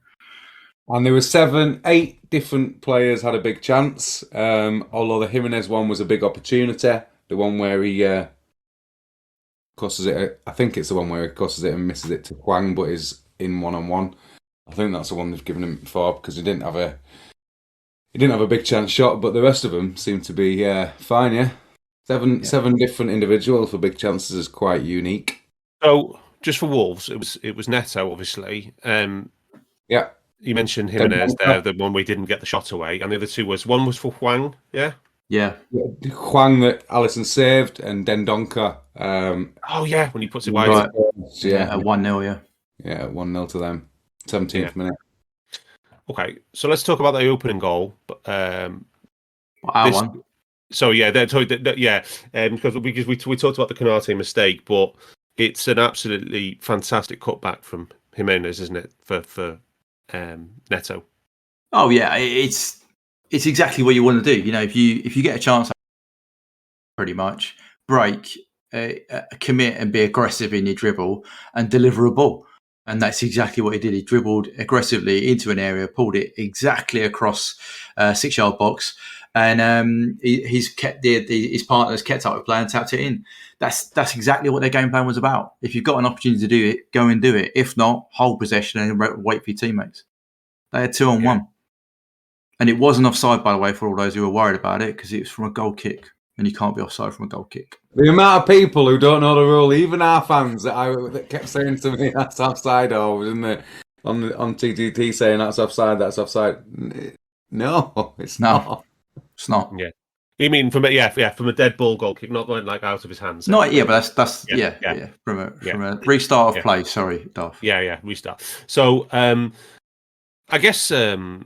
And there were 8 different players had a big chance, although the Jimenez one was a big opportunity. The one where he crosses it, I think it's the one where he crosses it and misses it to Hwang, but is in one-on-one. I think that's the one they've given him for, because he didn't have a big chance shot, but the rest of them seem to be fine. Yeah, seven different individuals for big chances is quite unique. So just for Wolves, it was Neto, obviously. Yeah, you mentioned Jimenez there, the one we didn't get the shot away, and the other two one was for Hwang. Yeah. Hwang that Alisson saved, and Dendonka. Oh yeah, when he puts it wide. Right. Yeah, 1-0. Yeah, 1-0 to them. 17th minute. Okay, so let's talk about the opening goal. One. So because we talked about the Canate mistake, but it's an absolutely fantastic cutback from Jimenez, isn't it, for Neto? Oh yeah, it's exactly what you want to do. You know, if you get a chance, pretty much break, commit, and be aggressive in your dribble and deliver a ball. And that's exactly what he did. He dribbled aggressively into an area, pulled it exactly across 6-yard box, and he's kept his partners kept up with play and tapped it in. That's exactly what their game plan was about. If you've got an opportunity to do it, go and do it. If not, hold possession and wait for your teammates. They had 2-on-1, and it wasn't offside, by the way, for all those who were worried about it, because it was from a goal kick, and you can't be offside from a goal kick. The amount of people who don't know the rule, even our fans that kept saying to me that's offside, or was in the on TTT saying that's offside. No, it's not. It's not. Yeah, you mean from a dead ball goal kick, not going like out of his hands. Not but that's from a restart of play. Sorry, Darth. Yeah, restart. So I guess the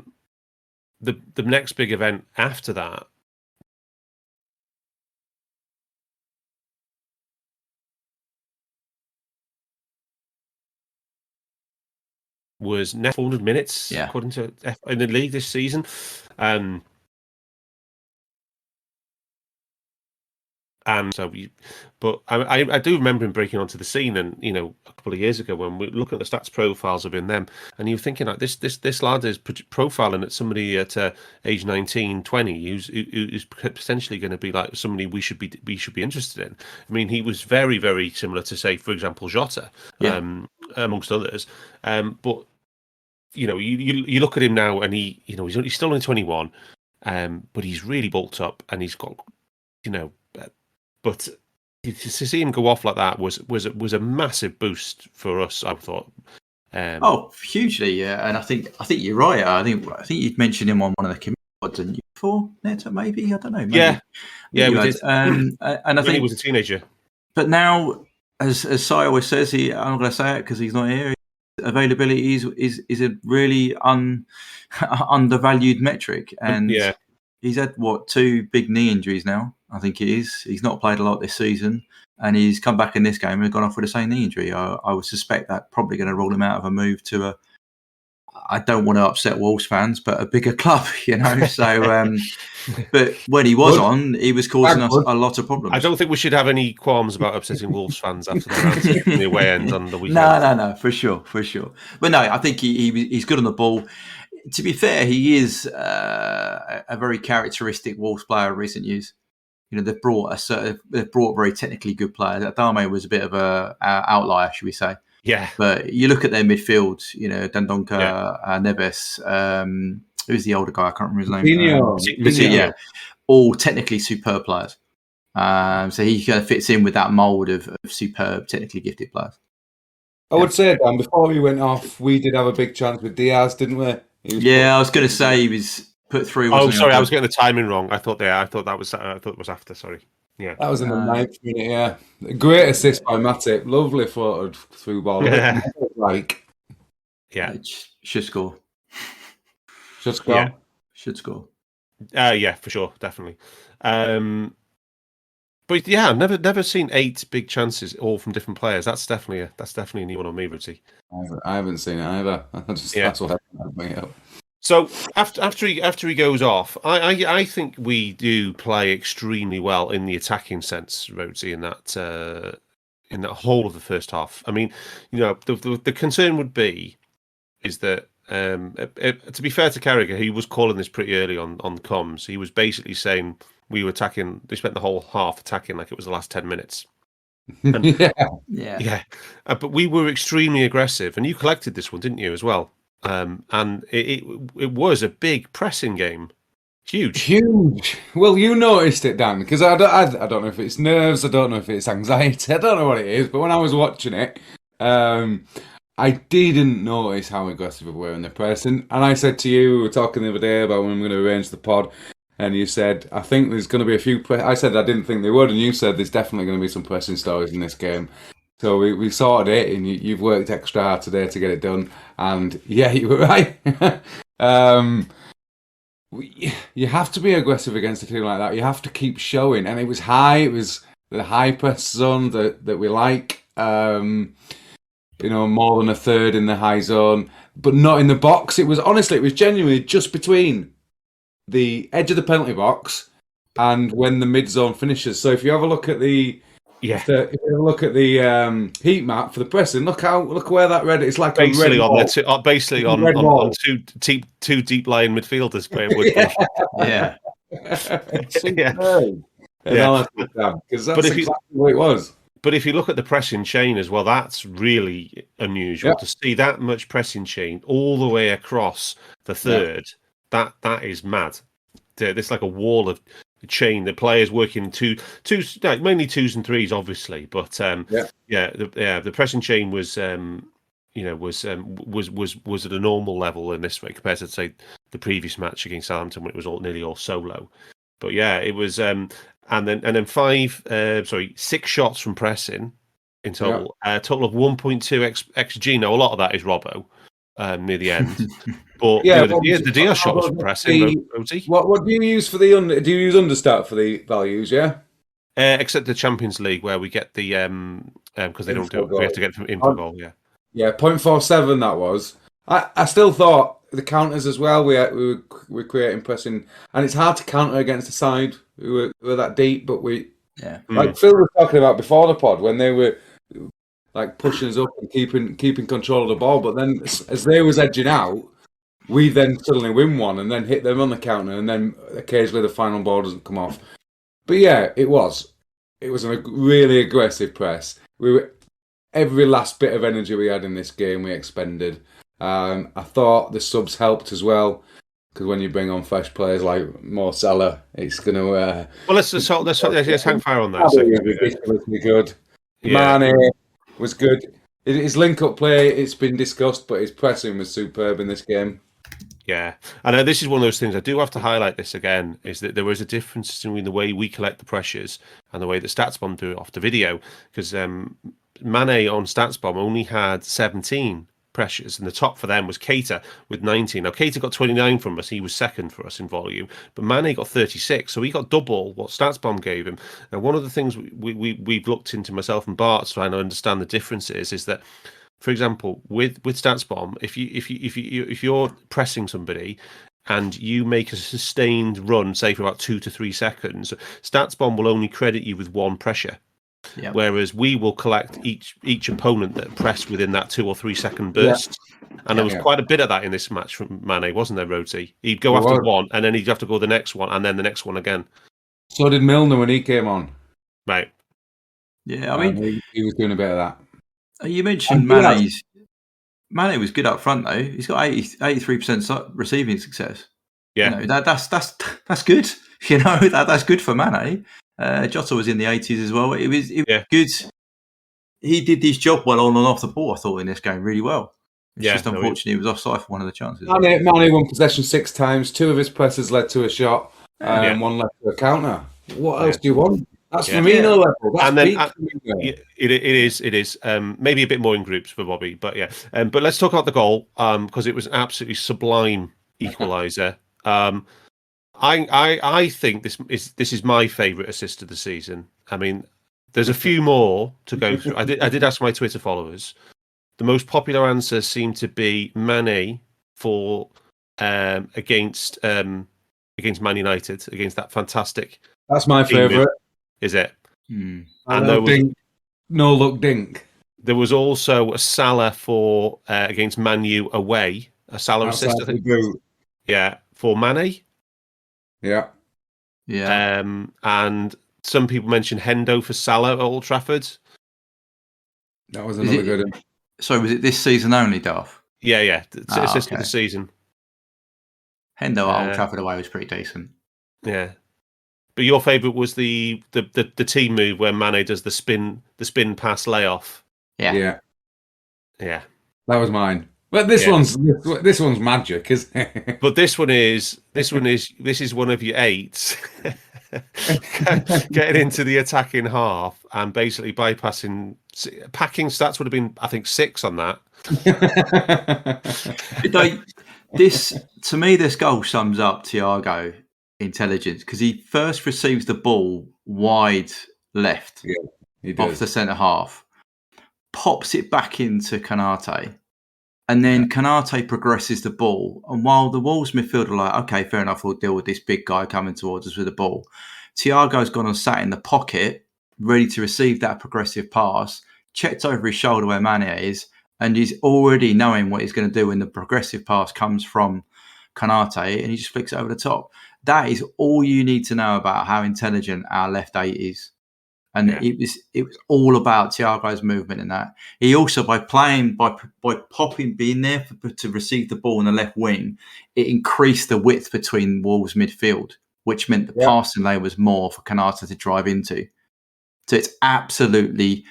next big event after that was net 400 minutes, according to in the league this season. And so, I do remember him breaking onto the scene, and a couple of years ago when we look at the stats profiles of him, and you're thinking like this lad is profiling at somebody at age 19, 20, who's potentially going to be like somebody we should be interested in. I mean, he was very, very similar to, say, for example, Jota, amongst others. But you look at him now, and he's still only 21, but he's really bulked up, and he's got But to see him go off like that was a massive boost for us, I thought. Hugely, yeah. And I think you're right. I think you'd mentioned him on one of the committee pods, didn't you? For Neto, maybe, I don't know. Maybe. Yeah, we did. And I think he was a teenager. But now, as Si always says, I'm not going to say it because he's not here. Availability is a really undervalued metric, and he's had 2 big knee injuries now. I think it is. He's not played a lot this season, and he's come back in this game and gone off with the same knee injury. I would suspect that probably going to rule him out of a move to I don't want to upset Wolves fans, but a bigger club, So, but when he was on, he was causing us a lot of problems. I don't think we should have any qualms about upsetting Wolves fans after their answer from the away end on the weekend. No, for sure. But no, I think he's good on the ball. To be fair, he is a very characteristic Wolves player of recent years. They've brought very technically good players. Adame was a bit of a outlier, should we say? Yeah. But you look at their midfield, Dendoncker, Neves, who's the older guy? I can't remember his name. Coutinho. All technically superb players. So he kind of fits in with that mould of superb, technically gifted players. I would say, Dan, before we went off, we did have a big chance with Diaz, didn't we? I was going to say he was put through. Oh, sorry, I was getting the timing wrong. I thought it was after. Sorry. Yeah, that was in the 9th minute. Yeah, great assist by Matip. Lovely floated through ball. Yeah. Should score. Should score. Yeah. Should score. Yeah, for sure, definitely. But yeah, I've never seen 8 big chances all from different players. That's definitely a new one on me, Rhodesy. I haven't seen it either. That's what I bring it up. So after he goes off, I think we do play extremely well in the attacking sense, Rhodesy, in that whole of the first half. I mean, the concern would be is that to be fair to Carragher, he was calling this pretty early on the comms. He was basically saying we were attacking. They spent the whole half attacking like it was the last 10 minutes. And, yeah. But we were extremely aggressive, and you collected this one, didn't you, as well? And it was a big pressing game, huge. Well, you noticed it, Dan, because I don't know if it's nerves, I don't know if it's anxiety, I don't know what it is. But when I was watching it, I didn't notice how aggressive we were in the pressing. And I said to you, we were talking the other day about when we're going to arrange the pod, and you said, I think there's going to be a few. I said I didn't think they would, and you said there's definitely going to be some pressing stories in this game. So we sorted it, and you've worked extra hard today to get it done. And yeah, you were right. You have to be aggressive against a team like that. You have to keep showing. And it was high. It was the high press zone that we like. More than a third in the high zone, but not in the box. It was genuinely just between the edge of the penalty box and when the mid zone finishes. So if you have a look at if you have a look at the heat map for the pressing, look where that red. It's like basically a red on basically on two deep lying midfielders playing Woodbridge. Yeah. Because that's exactly what it was. But if you look at the pressing chain as well, that's really unusual to see that much pressing chain all the way across the third. Yeah. That is mad. There's like a wall of chain. The players working mainly 2s and 3s, obviously. But the pressing chain was was at a normal level in this way compared to say the previous match against Southampton when it was nearly all solo. But yeah, it was. And then 6 shots from pressing in total. A total of 1.2 xG. Now a lot of that is Robbo near the end, but the Diaz shots from pressing. What do you use for the under? Do you use understat for the values? Yeah, except the Champions League where we get the because they don't do it. We have to get from info goal. Yeah, 0.47 that was. I still thought the counters as well. We were creating pressing, and it's hard to counter against the side who were that deep. But like Phil was talking about before the pod when they were like pushing us up and keeping control of the ball. But then as they was edging out, we then suddenly win one and then hit them on the counter, and then occasionally the final ball doesn't come off. But yeah, it was a really aggressive press. Every last bit of energy we had in this game we expended. I thought the subs helped as well, because when you bring on fresh players like Mo Salah, it's going to. Well, let's hang fire on that. Ridiculously good. Mane was good. His link-up play, it's been discussed, but his pressing was superb in this game. Yeah, and this is one of those things I do have to highlight this again, is that there is a difference between the way we collect the pressures and the way that StatsBomb do it off the video, because Mane on StatsBomb only had 17 pressures, and the top for them was Keita with 19. Now, Keita got 29 from us. He was second for us in volume, but Mane got 36, so he got double what StatsBomb gave him. And one of the things we've looked into, myself and Bart's, trying to understand the differences, is that, for example, with StatsBomb, if you're pressing somebody and you make a sustained run, say for about 2 to 3 seconds, StatsBomb will only credit you with one pressure. Yep. Whereas we will collect each opponent that pressed within that 2 or 3 second burst. Yeah. And there was quite a bit of that in this match from Mane, wasn't there, Rhodesy? He'd go after one, and then he'd have to go the next one, and then the next one again. So did Milner when he came on. Right. Yeah, I mean... He was doing a bit of that. You mentioned Mane was good up front, though. He's got 83% receiving success. Yeah. You know, that's good. You know, that's good for Mane. Jota was in the 80s as well. It was good. He did his job well on and off the ball, I thought, in this game really well. It's just unfortunately he was offside for one of the chances. Mane won possession 6 times. 2 of his presses led to a shot, and 1 led to a counter. What else do you want? That's Firmino level. That's and then it is. Maybe a bit more in groups for Bobby, but yeah. But let's talk about the goal, because it was an absolutely sublime equaliser. I think this is my favourite assist of the season. I mean, there's a few more to go through. I did ask my Twitter followers. The most popular answer seemed to be Mane for against Man United, against that fantastic. That's my favourite. Is it? And there was no look dink. There was also a Salah for against Man U away. A Salah assist, I think. Yeah, for Mane. Yeah. And some people mentioned Hendo for Salah at Old Trafford. That was another good one. So was it this season only, Darth? Yeah. Assist for the season. Hendo at Old Trafford away was pretty decent. Yeah. But your favourite was the team move where Mane does the spin pass layoff. Yeah. That was mine. But this one's magic, isn't it? But this is one of your 8s. Getting into the attacking half and basically bypassing. Packing stats would have been, I think, 6 on that. To me, this goal sums up Thiago intelligence, because he first receives the ball wide left off the centre half, pops it back into Konate, and then Konate progresses the ball. And while the Wolves midfield are like, okay, fair enough, we'll deal with this big guy coming towards us with the ball, Thiago's gone and sat in the pocket, ready to receive that progressive pass, checked over his shoulder where Mane is, and he's already knowing what he's going to do when the progressive pass comes from Konate, and he just flicks it over the top. That is all you need to know about how intelligent our left 8 is. And it was all about Thiago's movement in that. He also, by popping, being there to receive the ball in the left wing, it increased the width between Wolves midfield, which meant the passing lane was more for Konate to drive into. So it's absolutely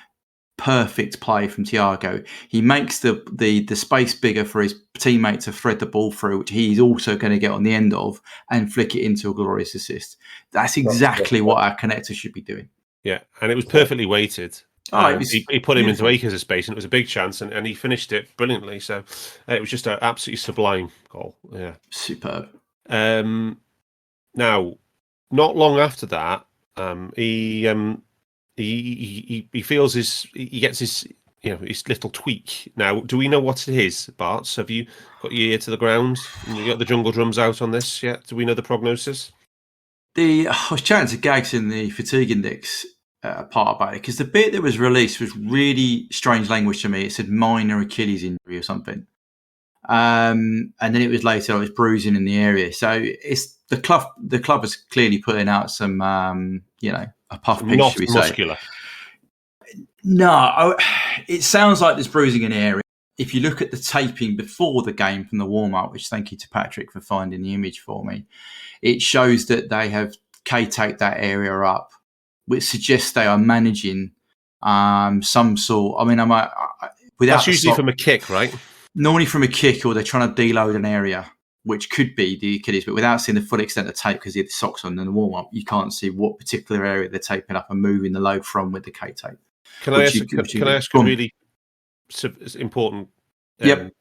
perfect play from Thiago. He makes the space bigger for his teammate to thread the ball through, which he's also going to get on the end of and flick it into a glorious assist. That's exactly what our connector should be doing. Yeah, and it was perfectly weighted. He put him into acres of space, and it was a big chance, and he finished it brilliantly. So it was just an absolutely sublime goal. Yeah, superb. Now, not long after that, he feels he gets his little tweak. Now, do we know what it is, Barts? Have you got your ear to the ground? And you got the jungle drums out on this yet? Do we know the prognosis? I was chatting to Gags in the fatigue index part about it, because the bit that was released was really strange language to me. It said minor Achilles injury or something, and then it was later it was bruising in the area. So it's the club. The club is clearly putting out some, a puff piece. Not should we muscular. Say? No, it sounds like there's bruising in the area. If you look at the taping before the game from the warm-up, which thank you to Patrick for finding the image for me, it shows that they have K-taped that area up, which suggests they are managing some sort. I mean, without that's usually from a kick, right? Normally from a kick, or they're trying to deload an area which could be the Achilles, but without seeing the full extent of tape because he had the socks on and the warm up, you can't see what particular area they're taping up and moving the load from with the K tape. Can I ask a really important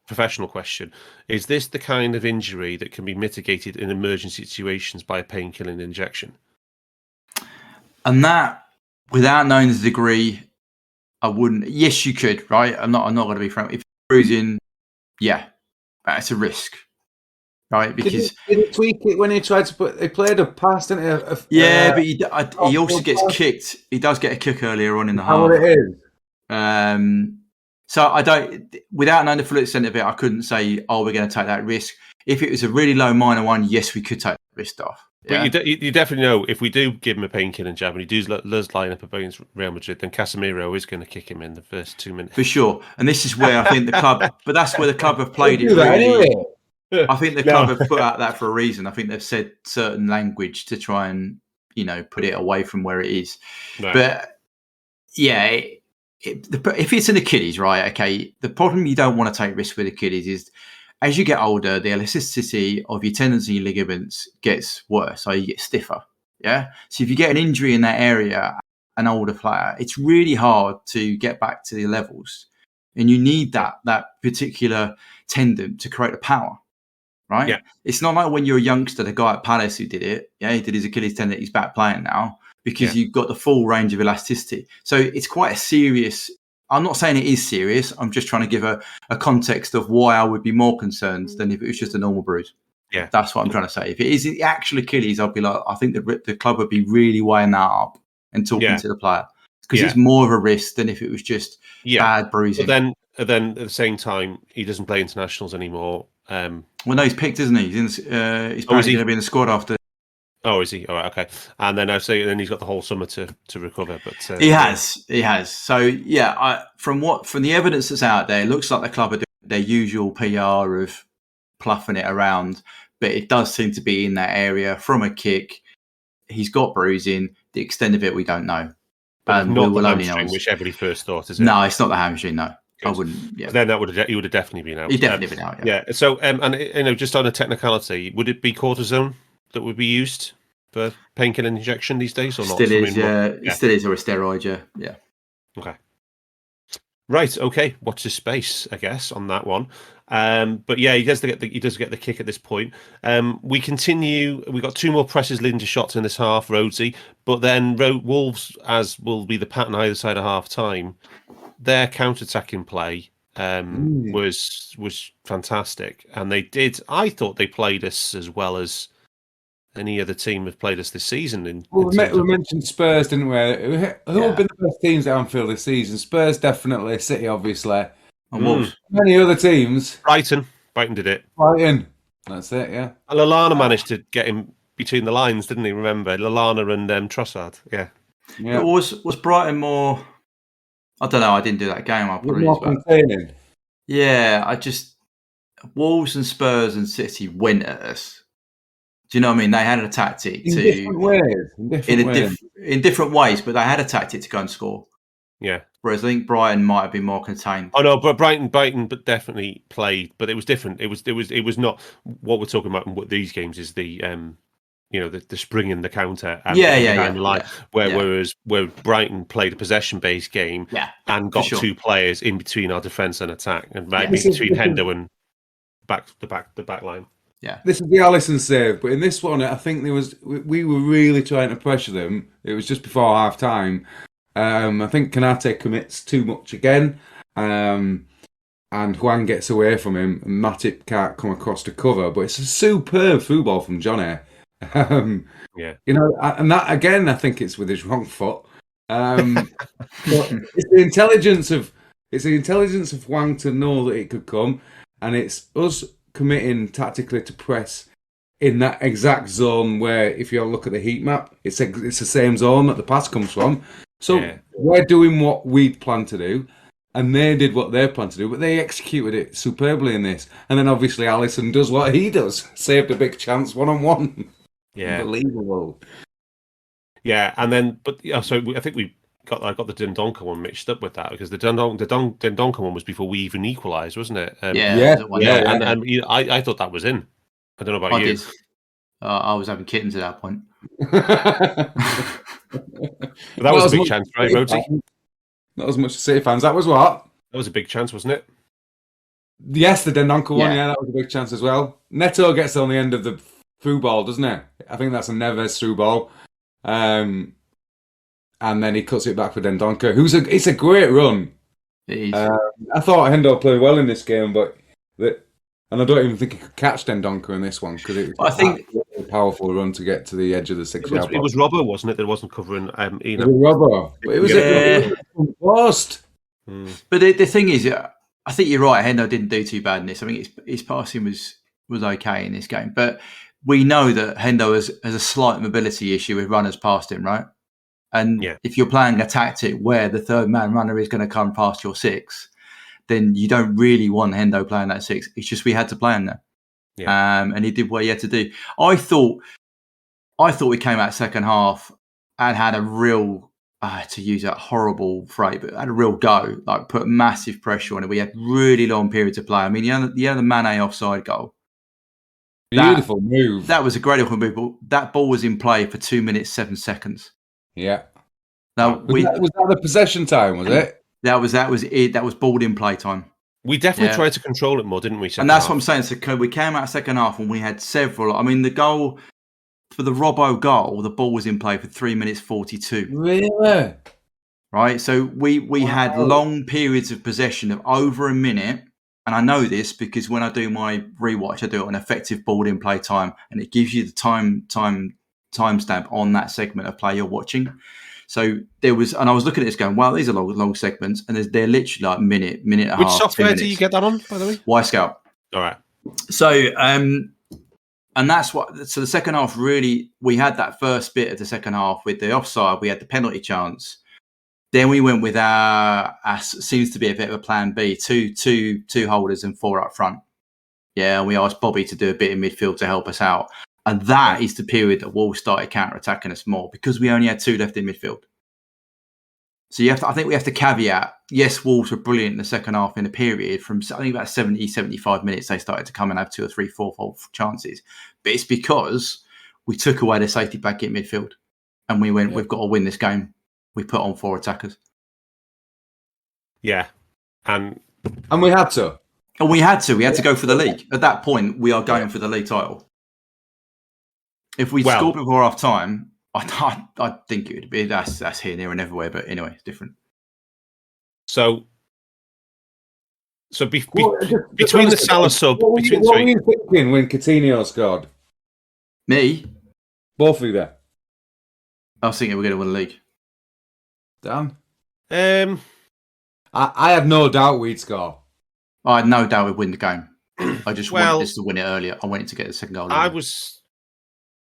professional question? Is this the kind of injury that can be mitigated in emergency situations by a painkilling injection? And that, without knowing the degree, I wouldn't. Yes, you could, right? I'm not going to be frank. If you're bruising, yeah, it's a risk, right? Because did he tweak it when he tried to put? He played a pass, didn't he? But he also gets kicked. He does get a kick earlier on in the half. How it is. So I don't. Without knowing the full extent of it, I couldn't say, "Oh, we're going to take that risk." If it was a really low minor one, yes, we could take that risk off. But you definitely know if we do give him a painkilling jab and he does line up against Real Madrid, then Casemiro is going to kick him in the first 2 minutes. For sure. And this is where I think the club, but that's where the club have played it really. I think the club have put out that for a reason. I think they've said certain language to try and, put it away from where it is. Right. But yeah, if it's an Achilles, right? Okay. The problem you don't want to take risks with Achilles is, as you get older, the elasticity of your tendons and your ligaments gets worse, so you get stiffer. Yeah. So if you get an injury in that area, an older player, it's really hard to get back to the levels, and you need that particular tendon to create the power, right? Yeah. It's not like when you're a youngster, the guy at Palace who did it. Yeah, he did his Achilles tendon. He's back playing now because you've got the full range of elasticity. So it's quite a serious. I'm not saying it is serious. I'm just trying to give a context of why I would be more concerned than if it was just a normal bruise. Yeah, that's what I'm trying to say. If it is the actual Achilles, I'd be like, I think the club would be really weighing that up and talking to the player because it's more of a risk than if it was just bad bruising. But then at the same time, he doesn't play internationals anymore. Well, no, he's picked, isn't he? He's probably going to be in the squad after. Oh, is he? All right, okay. And then then he's got the whole summer to recover. But he has. So yeah, from the evidence that's out there, it looks like the club are doing their usual PR of pluffing it around, but it does seem to be in that area from a kick. He's got bruising. The extent of it, we don't know. But not the hamstring, which everybody first thought, is it? No, it's not the hamstring. No, I wouldn't. Yeah. Then he would have definitely been out. He'd definitely been out. Yeah. So and just on a technicality, would it be cortisone that would be used for painkilling injection these days, or not? Still is, It still is, or a steroid, yeah. Okay. Right. Okay. Watch this space, I guess, on that one. But yeah, he does get the kick at this point. We continue. We got 2 more presses leading to shots in this half, Rhodesy. But then Wolves, as will be the pattern either side of half time, their counter-attacking play was fantastic, and they did. I thought they played us as well as any other team have played us this season. We mentioned Spurs, didn't we? Who have been the best teams at Anfield this season? Spurs, definitely. City, obviously. And Wolves. Many other teams. Brighton did it. Brighton. That's it, yeah. And Lallana managed to get him between the lines, didn't he? Remember? Lallana and Trossard. Yeah. But was Brighton more... I don't know. I didn't do that game. More containing. Yeah, Wolves and Spurs and City went at us. Do you know what I mean? They had a tactic in different ways. In different ways, but they had a tactic to go and score. Yeah. Whereas I think Brighton might have been more contained. Oh no, but Brighton but definitely played, but it was different. It was not what we're talking about in these games is the the spring in the counter and whereas Brighton played a possession based game and got 2 players in between our defence and attack and between Hendo and the back line. Yeah, this is the Alisson save, but in this one, I think we were really trying to pressure them. It was just before half time. I think Kanate commits too much again, and Juan gets away from him, and Matip can't come across to cover. But it's a superb football from Johnny. And that again, I think it's with his wrong foot. But it's the intelligence of Juan to know that it could come, and it's us committing tactically to press in that exact zone where, if you look at the heat map, it's the same zone that the pass comes from. So we're doing what we planned to do, and they did what they planned to do, but they executed it superbly in this. And then obviously Alisson does what he does, saved a big chance 1-on-1. Yeah, unbelievable. Yeah, and then so I think I got the Dendonka one mixed up with that because the Dendonka one was before we even equalised, wasn't it? And I thought that was in. I don't know about I you. did. I was having kittens at that point. But that was a big chance, right, Rhodesy? Not as much as City fans. That was what? That was a big chance, wasn't it? Yes, the Dendoncker one. Yeah. Yeah, that was a big chance as well. Neto gets on the end of the through ball, doesn't he? I think that's a Neves through ball. And then he cuts it back for Dendoncker, it's a great run. It is. I thought Hendo played well in this game, and I don't even think he could catch Dendoncker in this one because it was a powerful run to get to the edge of the 6-yard box. It was Robbo, wasn't it? That wasn't covering Eno. It was Robbo. It was a worst. But the thing is, I think you're right. Hendo didn't do too bad in this. I think his passing was okay in this game. But we know that Hendo has a slight mobility issue with runners past him, right? And if you're playing a tactic where the third man runner is going to come past your 6, then you don't really want Hendo playing that 6. It's just we had to play him there. Yeah. And he did what he had to do. I thought we came out second half and had a real, to use that horrible phrase, but had a real go, like put massive pressure on it. We had really long periods of play. I mean, the Mane offside goal. Beautiful move. That was a great move. But that ball was in play for 2 minutes, 7 seconds. Yeah. Now was that the possession time? Was it? That was it. That was ball in play time. We definitely tried to control it more, didn't we? And that's what I'm saying. So we came out second half and we had several. I mean, the goal for the Robbo goal, the ball was in play for 3 minutes 42. Really? Right. So we had long periods of possession of over a minute. And I know this because when I do my rewatch, I do it on effective ball in play time, and it gives you the timestamp on that segment of play you're watching. So there was, and I was looking at this going, wow, these are long segments, and they're literally like minute and a half. Which software do you get that on, by the way? Y-Scout. All right. So, and that's what. So the second half really, we had that first bit of the second half with the offside. We had the penalty chance. Then we went with our seems to be a bit of a plan B, two holders and 4 up front. Yeah, and we asked Bobby to do a bit in midfield to help us out. And that is the period that Wolves started counter-attacking us more because we only had 2 left in midfield. So I think we have to caveat, yes, Wolves were brilliant in the second half in a period from, I think about 70, 75 minutes, they started to come and have 2 or 3 fourfold chances. But it's because we took away the safety back in midfield and we went, we've got to win this game. We put on 4 attackers. Yeah. And we had to. And we had to go for the league. At that point, we are going for the league title. If we scored before half time, I think it would be that's here, there, and everywhere. But anyway, it's different. So between the Salah sub, what were you thinking when Coutinho scored? Me, both of you there. I was thinking we're going to win the league. Dan, I had no doubt we'd score. I had no doubt we'd win the game. I just wanted us to win it earlier. I wanted to get the second goal.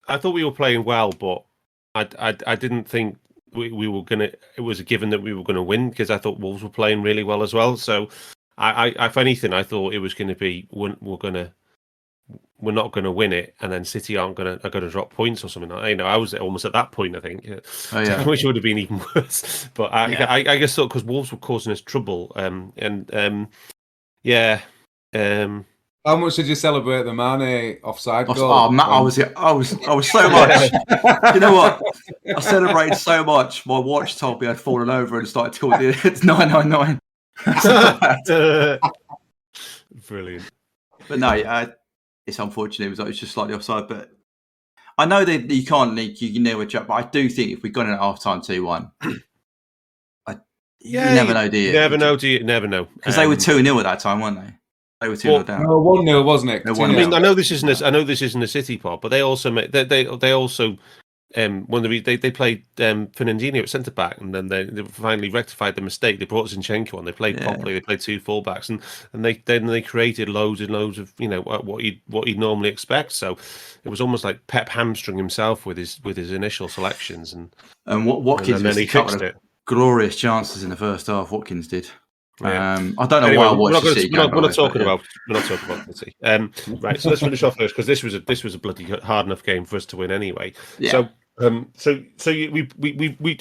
I thought we were playing well, but I didn't think we were gonna. It was a given that we were going to win because I thought Wolves were playing really well as well. So, I if anything, I thought it was going to be we're not going to win it, and then City are going to drop points or something. I was almost at that point. I think, which would have been even worse. But I guess so because Wolves were causing us trouble. How much did you celebrate the Mane offside goal? I was so much. You know what? I celebrated so much. My watch told me I'd fallen over and started talking. It's 999. Brilliant. But no, it's unfortunate. It was just slightly offside. But I know that you can't leak. You can never jump. But I do think if we got in at half time 2-1, you never know, do you? Never know. Because they were 2-0 at that time, weren't they? They were 2-0 down. No, 1-0, wasn't it? I know this isn't a City pod, but they also when they played Fernandinho at centre back, and then they finally rectified the mistake. They brought Zinchenko on. They played properly. They played 2 fullbacks, and they created loads and loads of what you'd normally expect. So it was almost like Pep hamstrung himself with his initial selections, and Watkins and then he fixed it. Glorious chances in the first half. Watkins did. I don't know why I watched the City game. We're not talking about City. Right, so let's finish off first because this was a bloody hard enough game for us to win anyway. Yeah. So we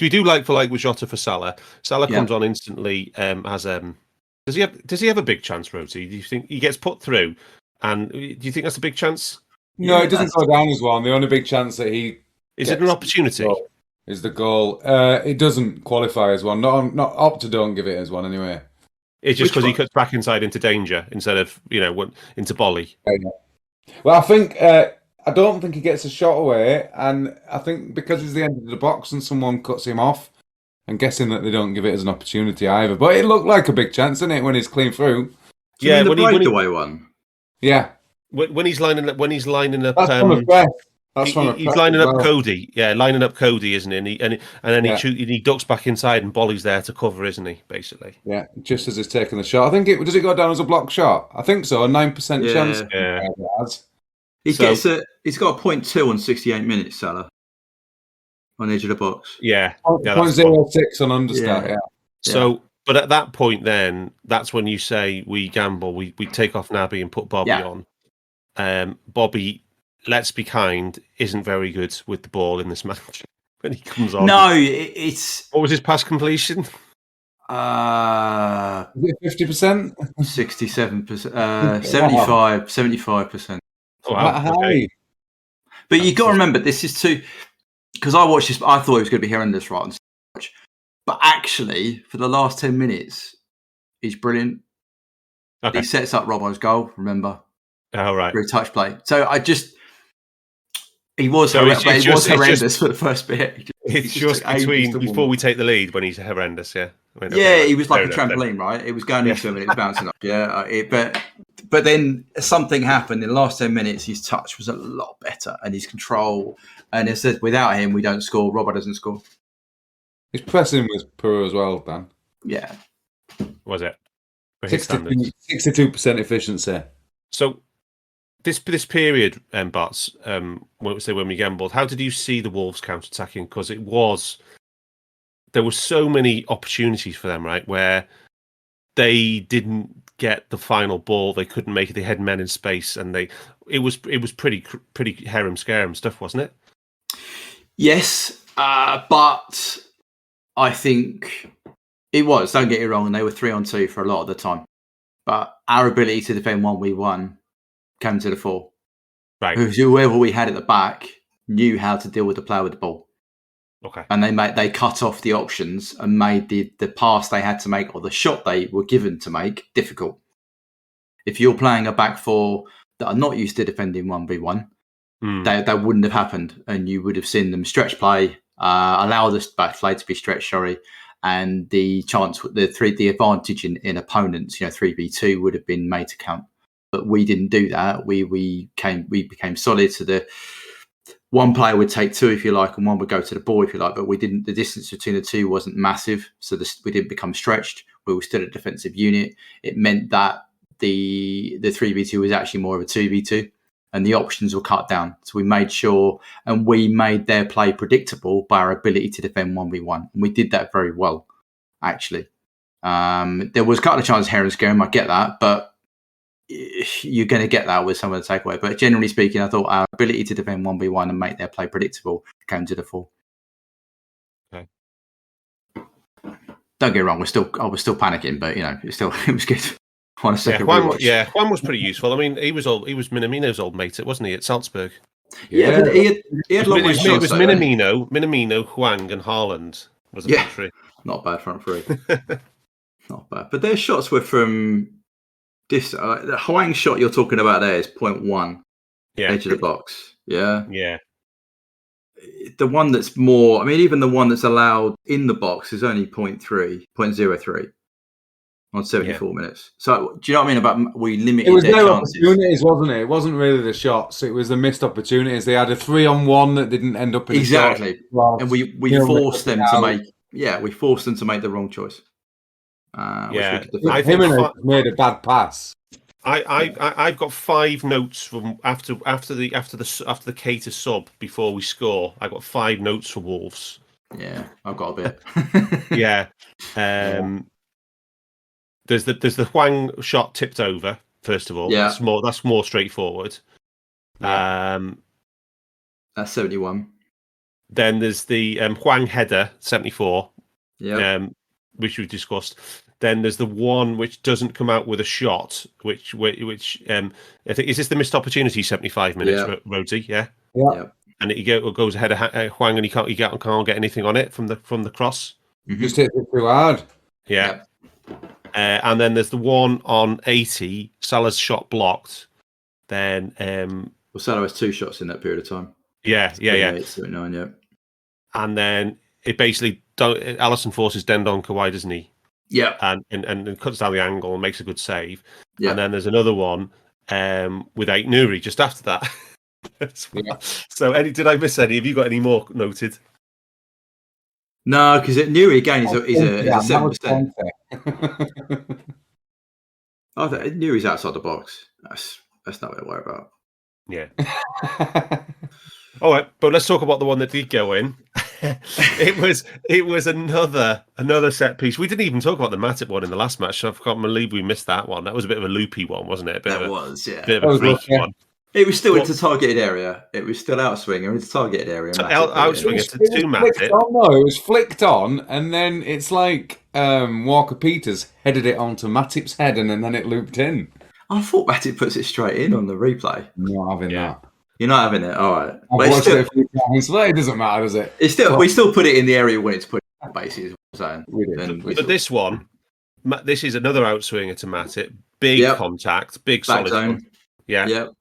do like for like with Jota for Salah. Salah comes on instantly. Does he have a big chance, Rhodesy? Do you think he gets put through? And do you think that's a big chance? No, it doesn't go down as one. The only big chance that he Is it an opportunity? Is the goal. It doesn't qualify as one. Not Opta don't give it as one anyway. It's just because he cuts back inside into danger instead of, into volley. Well, I think I don't think he gets a shot away, and I think because it's the end of the box and someone cuts him off, I'm guessing that they don't give it as an opportunity either. But it looked like a big chance, didn't it, when he's clean through? Yeah, the breakaway one. Yeah, when he's lining up. That's from a press. He's lining up Cody. Yeah, lining up Cody, isn't he? And then he ducks back inside and Bolly's there to cover, isn't he? Basically. Yeah, just as he's taking the shot. I think does it go down as a block shot? I think so. 9% chance. Yeah. He's got a 0.2 on 68 minutes, Salah. On the edge of the box. Yeah. 0.06 on understart. Yeah. So, but at that point, then that's when you say we gamble. We take off Naby and put Bobby on. Bobby, let's be kind, isn't very good with the ball in this match when he comes on. No, it's... What was his pass completion? 50%? 67%. 75%. Oh, wow. Okay. But you got to remember, this is too... Because I watched this, I thought he was going to be horrendous, right? But actually, for the last 10 minutes, he's brilliant. Okay. He sets up Robbo's goal, remember? Oh, right. Through touch play. So he was horrendous for the first bit. It's just between before we take the lead when he's horrendous, yeah. He was like a trampoline, right? It was going into him and it was bouncing up, but then something happened in the last 10 minutes. His touch was a lot better and his control. And it says without him, we don't score. Robbo doesn't score. His pressing was poor as well, Dan. Yeah, was it? 62% efficiency. So. This period, Barts, when we gambled, how did you see the Wolves counter-attacking? Because there were so many opportunities for them, right, where they didn't get the final ball, they couldn't make it, they had men in space, and it was pretty harem-scarum stuff, wasn't it? Yes, but I think it was. Don't get me wrong, and they were 3-on-2 for a lot of the time. But our ability to defend 1v1 came to the fore. Right. Whoever we had at the back knew how to deal with the player with the ball. Okay. And they cut off the options and made the pass they had to make or the shot they were given to make difficult. If you're playing a back four that are not used to defending 1v1, that wouldn't have happened, and you would have seen them stretch play, allow the back play to be stretched, and the advantage in opponents, 3v2 would have been made to count. But we didn't do that. We became solid. So the one player would take two, if you like, and one would go to the ball, if you like. But we didn't. The distance between the two wasn't massive, so we didn't become stretched. We were still a defensive unit. It meant that the 3v2 was actually more of a 2v2, and the options were cut down. So we made sure, and we made their play predictable by our ability to defend 1v1, and we did that very well, actually. There was a couple of chances here and scare, I get that, but you're going to get that with some of the takeaway. But generally speaking, I thought our ability to defend 1v1 and make their play predictable came to the fore. Okay. Don't get me wrong, I was still panicking, but it was good. On a second Juan was pretty useful. I mean, he was Minamino's old mate, wasn't he, at Salzburg? Yeah, but he had long ways. It was Minamino, Huang, and Haaland was a front three. Not bad front three. Not bad. But their shots were from this. The Huang shot you're talking about there is 0.1 edge of the box. Yeah. Yeah. The one that's more, I mean, even the one that's allowed in the box is only 0.03 on 74 minutes. So, do you know what I mean about we limited? It was their no chances. opportunities, wasn't it? It wasn't really the shots. It was the missed opportunities. They had a 3-on-1 that didn't end up in exactly. Well, and we forced them to make. Yeah, we forced them to make the wrong choice. I think Jimenez made a bad pass. I've got 5 notes from after the Cater sub before we score. I got 5 notes for Wolves. Yeah, I've got a bit. Yeah. There's the Huang shot tipped over. First of all, that's more straightforward. Yeah. That's 71. Then there's the Huang header 74. Yeah. Which we've discussed. Then there's the one which doesn't come out with a shot, which I think is this the missed opportunity 75 minutes, Rhodesy? Yeah. Yeah. And it goes ahead of Huang, and he can't get anything on it from the cross. Just hit it too hard. Yeah. And then there's the one on 80. Salah's shot blocked. Then Salah has 2 shots in that period of time. Yeah. 79, yeah. And then it basically Alisson forces Dendoncker wide, doesn't he? Yeah. And cuts down the angle and makes a good save. Yeah. And then there's another one with Nuri just after that. So, did I miss any? Have you got any more noted? No, because Nuri again is a 7%. I think Nuri's outside the box. That's not what I worry about. Yeah. All right, but let's talk about the one that did go in. It was another set piece. We didn't even talk about the Matip one in the last match. So I can't believe we missed that one. That was a bit of a loopy one, wasn't it? Bit of a freaky one. It was still into targeted area. It was still outswinger into targeted area. Outswinger to Matip. It was flicked on, and then it's like Walker Peters headed it onto Matip's head, and then it looped in. I thought Matip puts it straight in on the replay. I'm not having that. You're not having it, all right. I've watched it a few times, but it doesn't matter, does it? We still put it in the area when it's put in, basically, is what I'm saying. But this one, this is another outswinger to Matip. Big contact, big back solid zone. Yeah. Yep.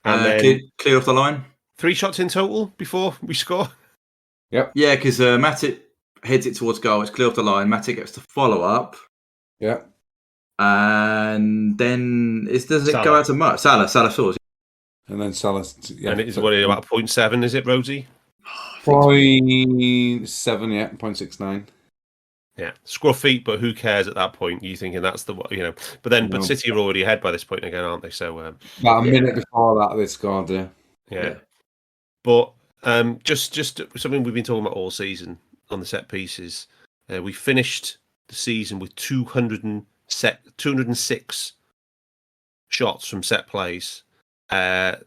And then clear off the line. 3 shots in total before we score. Yep. Yeah, because Matip heads it towards goal. It's clear off the line. Matip gets to follow up. Yep. And then does it go out to Mutt? Salah scores. And then Salah. Yeah, and it's what, about 0.7, is it, Rhodesy? 0.7, yeah, 0.69. Yeah, scruffy, but who cares at that point? You thinking that's the But City are already ahead by this point again, aren't they? So about a minute before that, they scored. Yeah. But just something we've been talking about all season on the set pieces. We finished the season with 206 shots from set plays. Now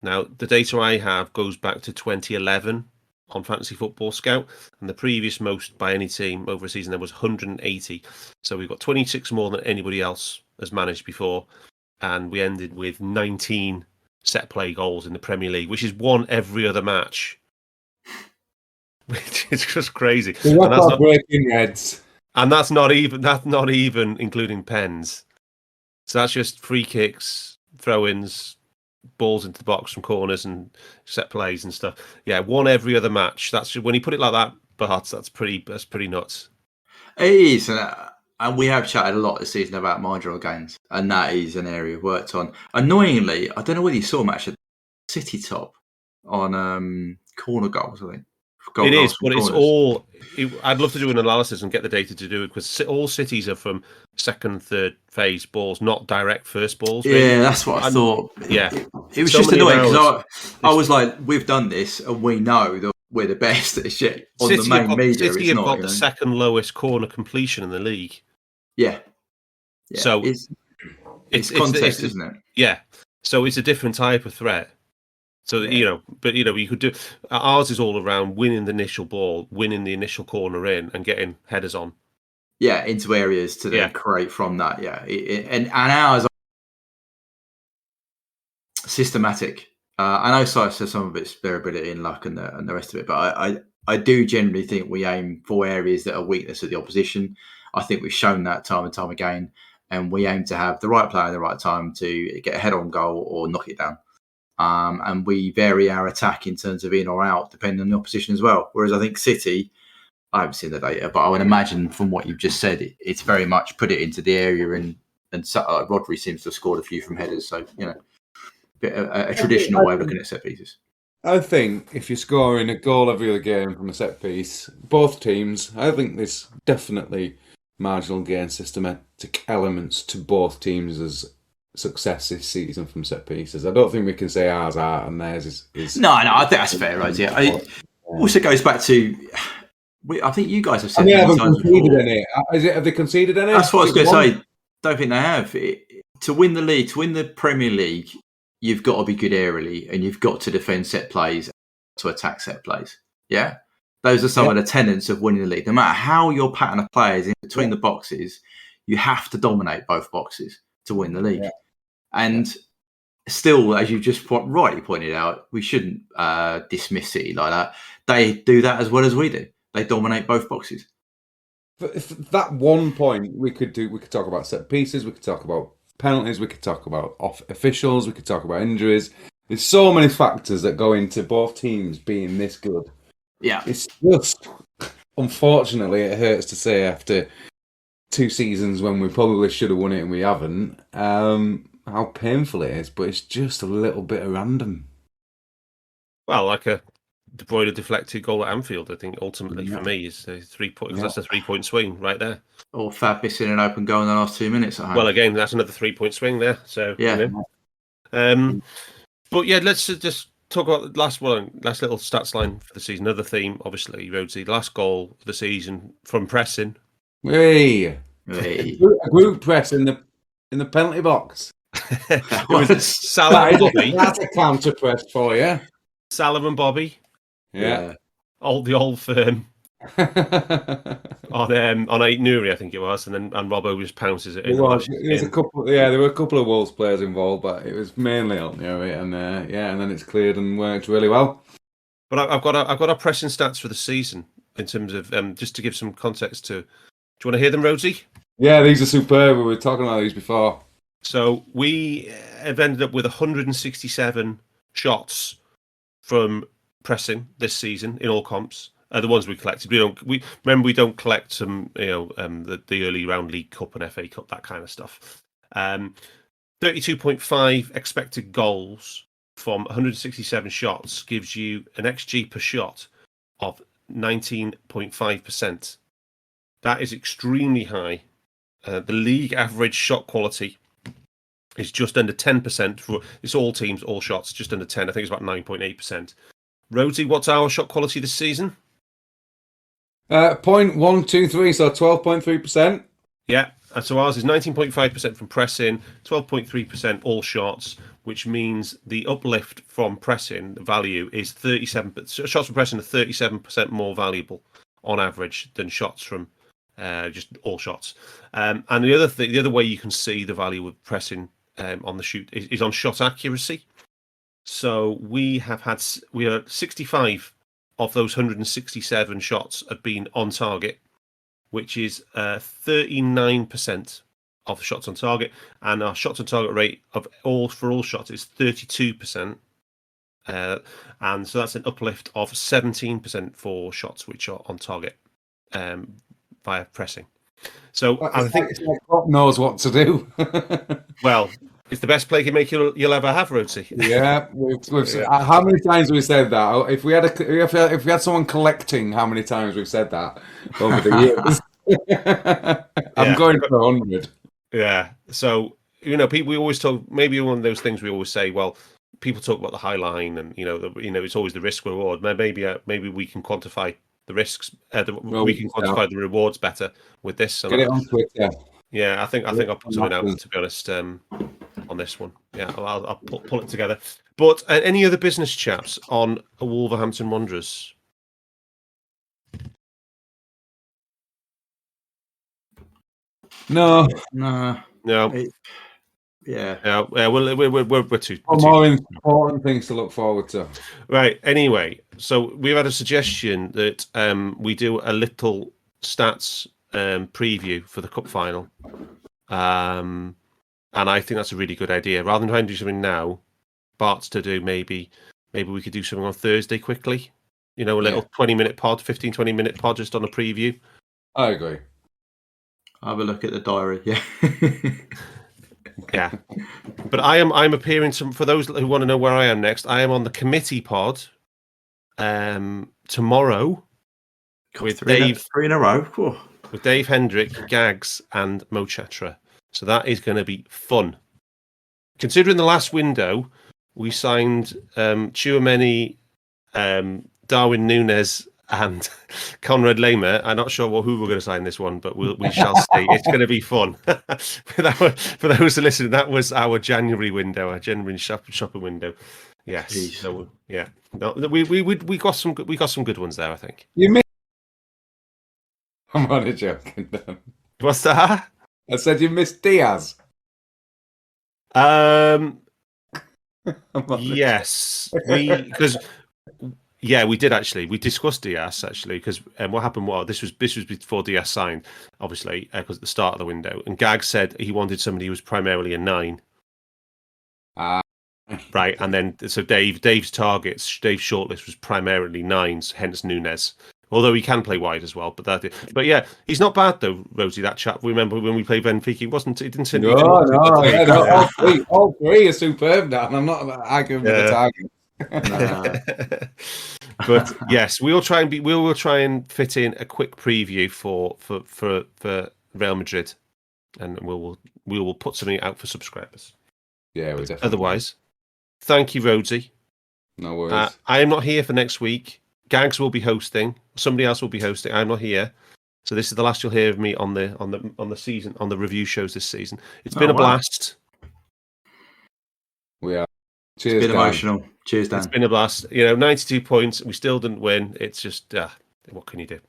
the data I have goes back to 2011 on Fantasy Football Scout, and the previous most by any team over a season there was 180. So we've got 26 more than anybody else has managed before, and we ended with 19 set play goals in the Premier League, which is one every other match, which is just crazy. And that's not breaking heads, and that's not even including pens. So that's just free kicks, throw-ins, balls into the box from corners and set plays and stuff. Yeah, one every other match. That's when you put it like that, Barts, that's pretty nuts. It is, and we have chatted a lot this season about marginal gains, and that is an area we've worked on. Annoyingly, I don't know whether you saw much at City top on corner goals, I think. It is, but it's all. I'd love to do an analysis and get the data to do it, because all cities are from second, third phase balls, not direct first balls. Really. Yeah, that's what I thought. Yeah, it was just annoying because I was like, we've done this and we know that we're the best at this shit. On City the main media, City have got the second lowest corner completion in the league. Yeah. So it's context, isn't it? Yeah. So it's a different type of threat. So you could do. Ours is all around winning the initial ball, winning the initial corner in, and getting headers on. Yeah, into areas to then create from that. Yeah, and ours are systematic. I know so some of it's variability and luck and the rest of it, but I do generally think we aim for areas that are weakness of the opposition. I think we've shown that time and time again, and we aim to have the right player at the right time to get a head on goal or knock it down. And we vary our attack in terms of in or out, depending on the opposition as well. Whereas I think City, I haven't seen the data, but I would imagine from what you've just said, it's very much put it into the area, and Rodri seems to have scored a few from headers. So, a traditional way of looking at set pieces. I think if you're scoring a goal every other game from a set piece, both teams, I think there's definitely marginal gain systematic elements to both teams as success this season from set pieces. I don't think we can say ours are and theirs is... No, I think that's fair, right? Yeah. It also goes back to... I think you guys have said... They haven't conceded any. Have they conceded any? That's what I was going to say. Don't think they have. To win the league, to win the Premier League, you've got to be good aerially, and you've got to defend set plays to attack set plays. Yeah? Those are some of the tenets of winning the league. No matter how your pattern of play is in between the boxes, You have to dominate both boxes to win the league. Yeah. And still, as you just rightly pointed out, we shouldn't dismiss City like that. They do that as well as we do. They dominate both boxes. If that one point we could talk about set pieces, we could talk about penalties, we could talk about off officials, we could talk about injuries. There's so many factors that go into both teams being this good. Yeah. It's just, unfortunately, it hurts to say after 2 seasons when we probably should have won it and we haven't, how painful it is, but it's just a little bit of random. Well, like a De Bruyne deflected goal at Anfield, I think ultimately for me is a 3 point. Because that's a 3 point swing right there. Or Fab missing an open goal in the last 2 minutes. Well, again, that's another 3 point swing there. So yeah. But yeah, let's just talk about the last little stats line for the season. Another theme, obviously, Rhodesy. Last goal of the season from pressing. Hey. A group press in the penalty box. It was Salah and Bobby. That's a counter press for you. Salah and Bobby. Yeah. The old firm. on Ait Nouri, I think it was, and Robbo just pounces it in. There were a couple of Wolves players involved, but it was mainly on Nouri, and then it's cleared and worked really well. But I've got our pressing stats for the season in terms of just to give some context to. Do you want to hear them, Rhodesy? Yeah, these are superb. We were talking about these before. So we have ended up with 167 shots from pressing this season in all comps. The ones we collected. We don't collect some, the early round League Cup and FA Cup, that kind of stuff. 32.5 expected goals from 167 shots gives you an XG per shot of 19.5%. That is extremely high. The league average shot quality is just under 10% for it's all teams, all shots, just under 10. I think it's about 9.8%. Rhodesy, what's our shot quality this season? 0.123, so 12.3%. Yeah, and so ours is 19.5% from pressing, 12.3% all shots, which means the uplift from pressing value is 37. Shots from pressing are 37% more valuable on average than shots from just all shots. And the other way you can see the value of pressing on the shoot is on shot accuracy. So we are 65 of those 167 shots have been on target, which is 39% of shots on target, and our shots on target rate for all shots is 32%, and so that's an uplift of 17% for shots which are on target via pressing. So I think God knows what to do. Well, it's the best playmaker you'll ever have, Rhodesy. Yeah, how many times have we said that? If we had someone collecting, how many times we've said that over the years? I'm going for 100. Yeah. So people we always talk. Maybe one of those things we always say. Well, people talk about the high line, and it's always the risk reward. Maybe we can quantify the risks. We can quantify the rewards better with this. Get it on Twitter. Yeah, I think I'll put something out, to be honest, on this one. Yeah, I'll pull it together. But any other business chaps on Wolverhampton Wanderers? No. Yeah. Well, we're too. More important things to look forward to. Right. Anyway, so we've had a suggestion that we do a little stats preview for the cup final, and I think that's a really good idea. Rather than trying to do something now, Bart's to do maybe we could do something on Thursday quickly. A little 20-minute pod, 15-20-minute pod just on a preview. I agree. Have a look at the diary. Yeah. Yeah. But I'm appearing for those who want to know where I am next. I am on the committee pod tomorrow with Dave. 3 in a row. Whew. With Dave Hendrick, Gags, and Mo Chatra. So that is going to be fun. Considering the last window, we signed Tchouameni, Darwin Núñez, and Conrad Lehmer. I'm not sure who we're going to sign this one, but we shall see. It's going to be fun. For those who listen, that was our January window, our January shopping window. Yes. Jeez. So yeah, no, we got some good ones there, I think. You mean? I'm only joking. What's that? I said you missed Diaz. Yes, we did actually. We discussed Diaz actually because what happened was this was before Diaz signed, obviously, because at the start of the window. And Gag said he wanted somebody who was primarily a 9. Right, and then so Dave's shortlist was primarily 9s, hence Nunes. Although he can play wide as well, but yeah, he's not bad though, Rhodesy. That chap. Remember when we played Benfica? He didn't seem. All three are superb now, and I'm not arguing with the target. But yes, we will try and fit in a quick preview for Real Madrid, and we will put something out for subscribers. Yeah, we definitely. Otherwise, thank you, Rhodesy. No worries. I am not here for next week. Gags will be hosting. Somebody else will be hosting. I'm not here, so this is the last you'll hear of me on the season, on the review shows this season. It's been a blast. We are. Cheers, it's been Dan. Emotional. Cheers, Dan. It's been a blast. 92 points. We still didn't win. It's just what can you do?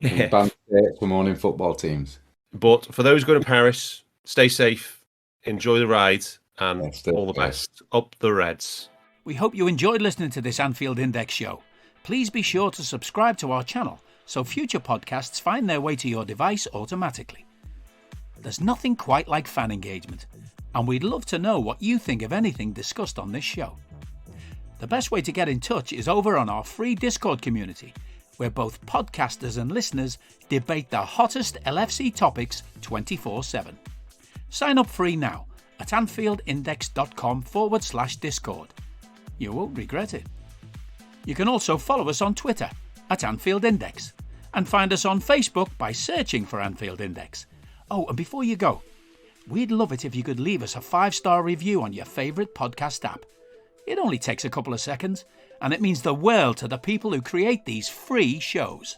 Band for morning football teams. But for those going to Paris, stay safe, enjoy the ride, and all the best. Up the Reds. We hope you enjoyed listening to this Anfield Index show. Please be sure to subscribe to our channel so future podcasts find their way to your device automatically. There's nothing quite like fan engagement, and we'd love to know what you think of anything discussed on this show. The best way to get in touch is over on our free Discord community, where both podcasters and listeners debate the hottest LFC topics 24/7. Sign up free now at AnfieldIndex.com/Discord. You won't regret it. You can also follow us on Twitter at Anfield Index and find us on Facebook by searching for Anfield Index. Oh, and before you go, we'd love it if you could leave us a 5-star review on your favourite podcast app. It only takes a couple of seconds, and it means the world to the people who create these free shows.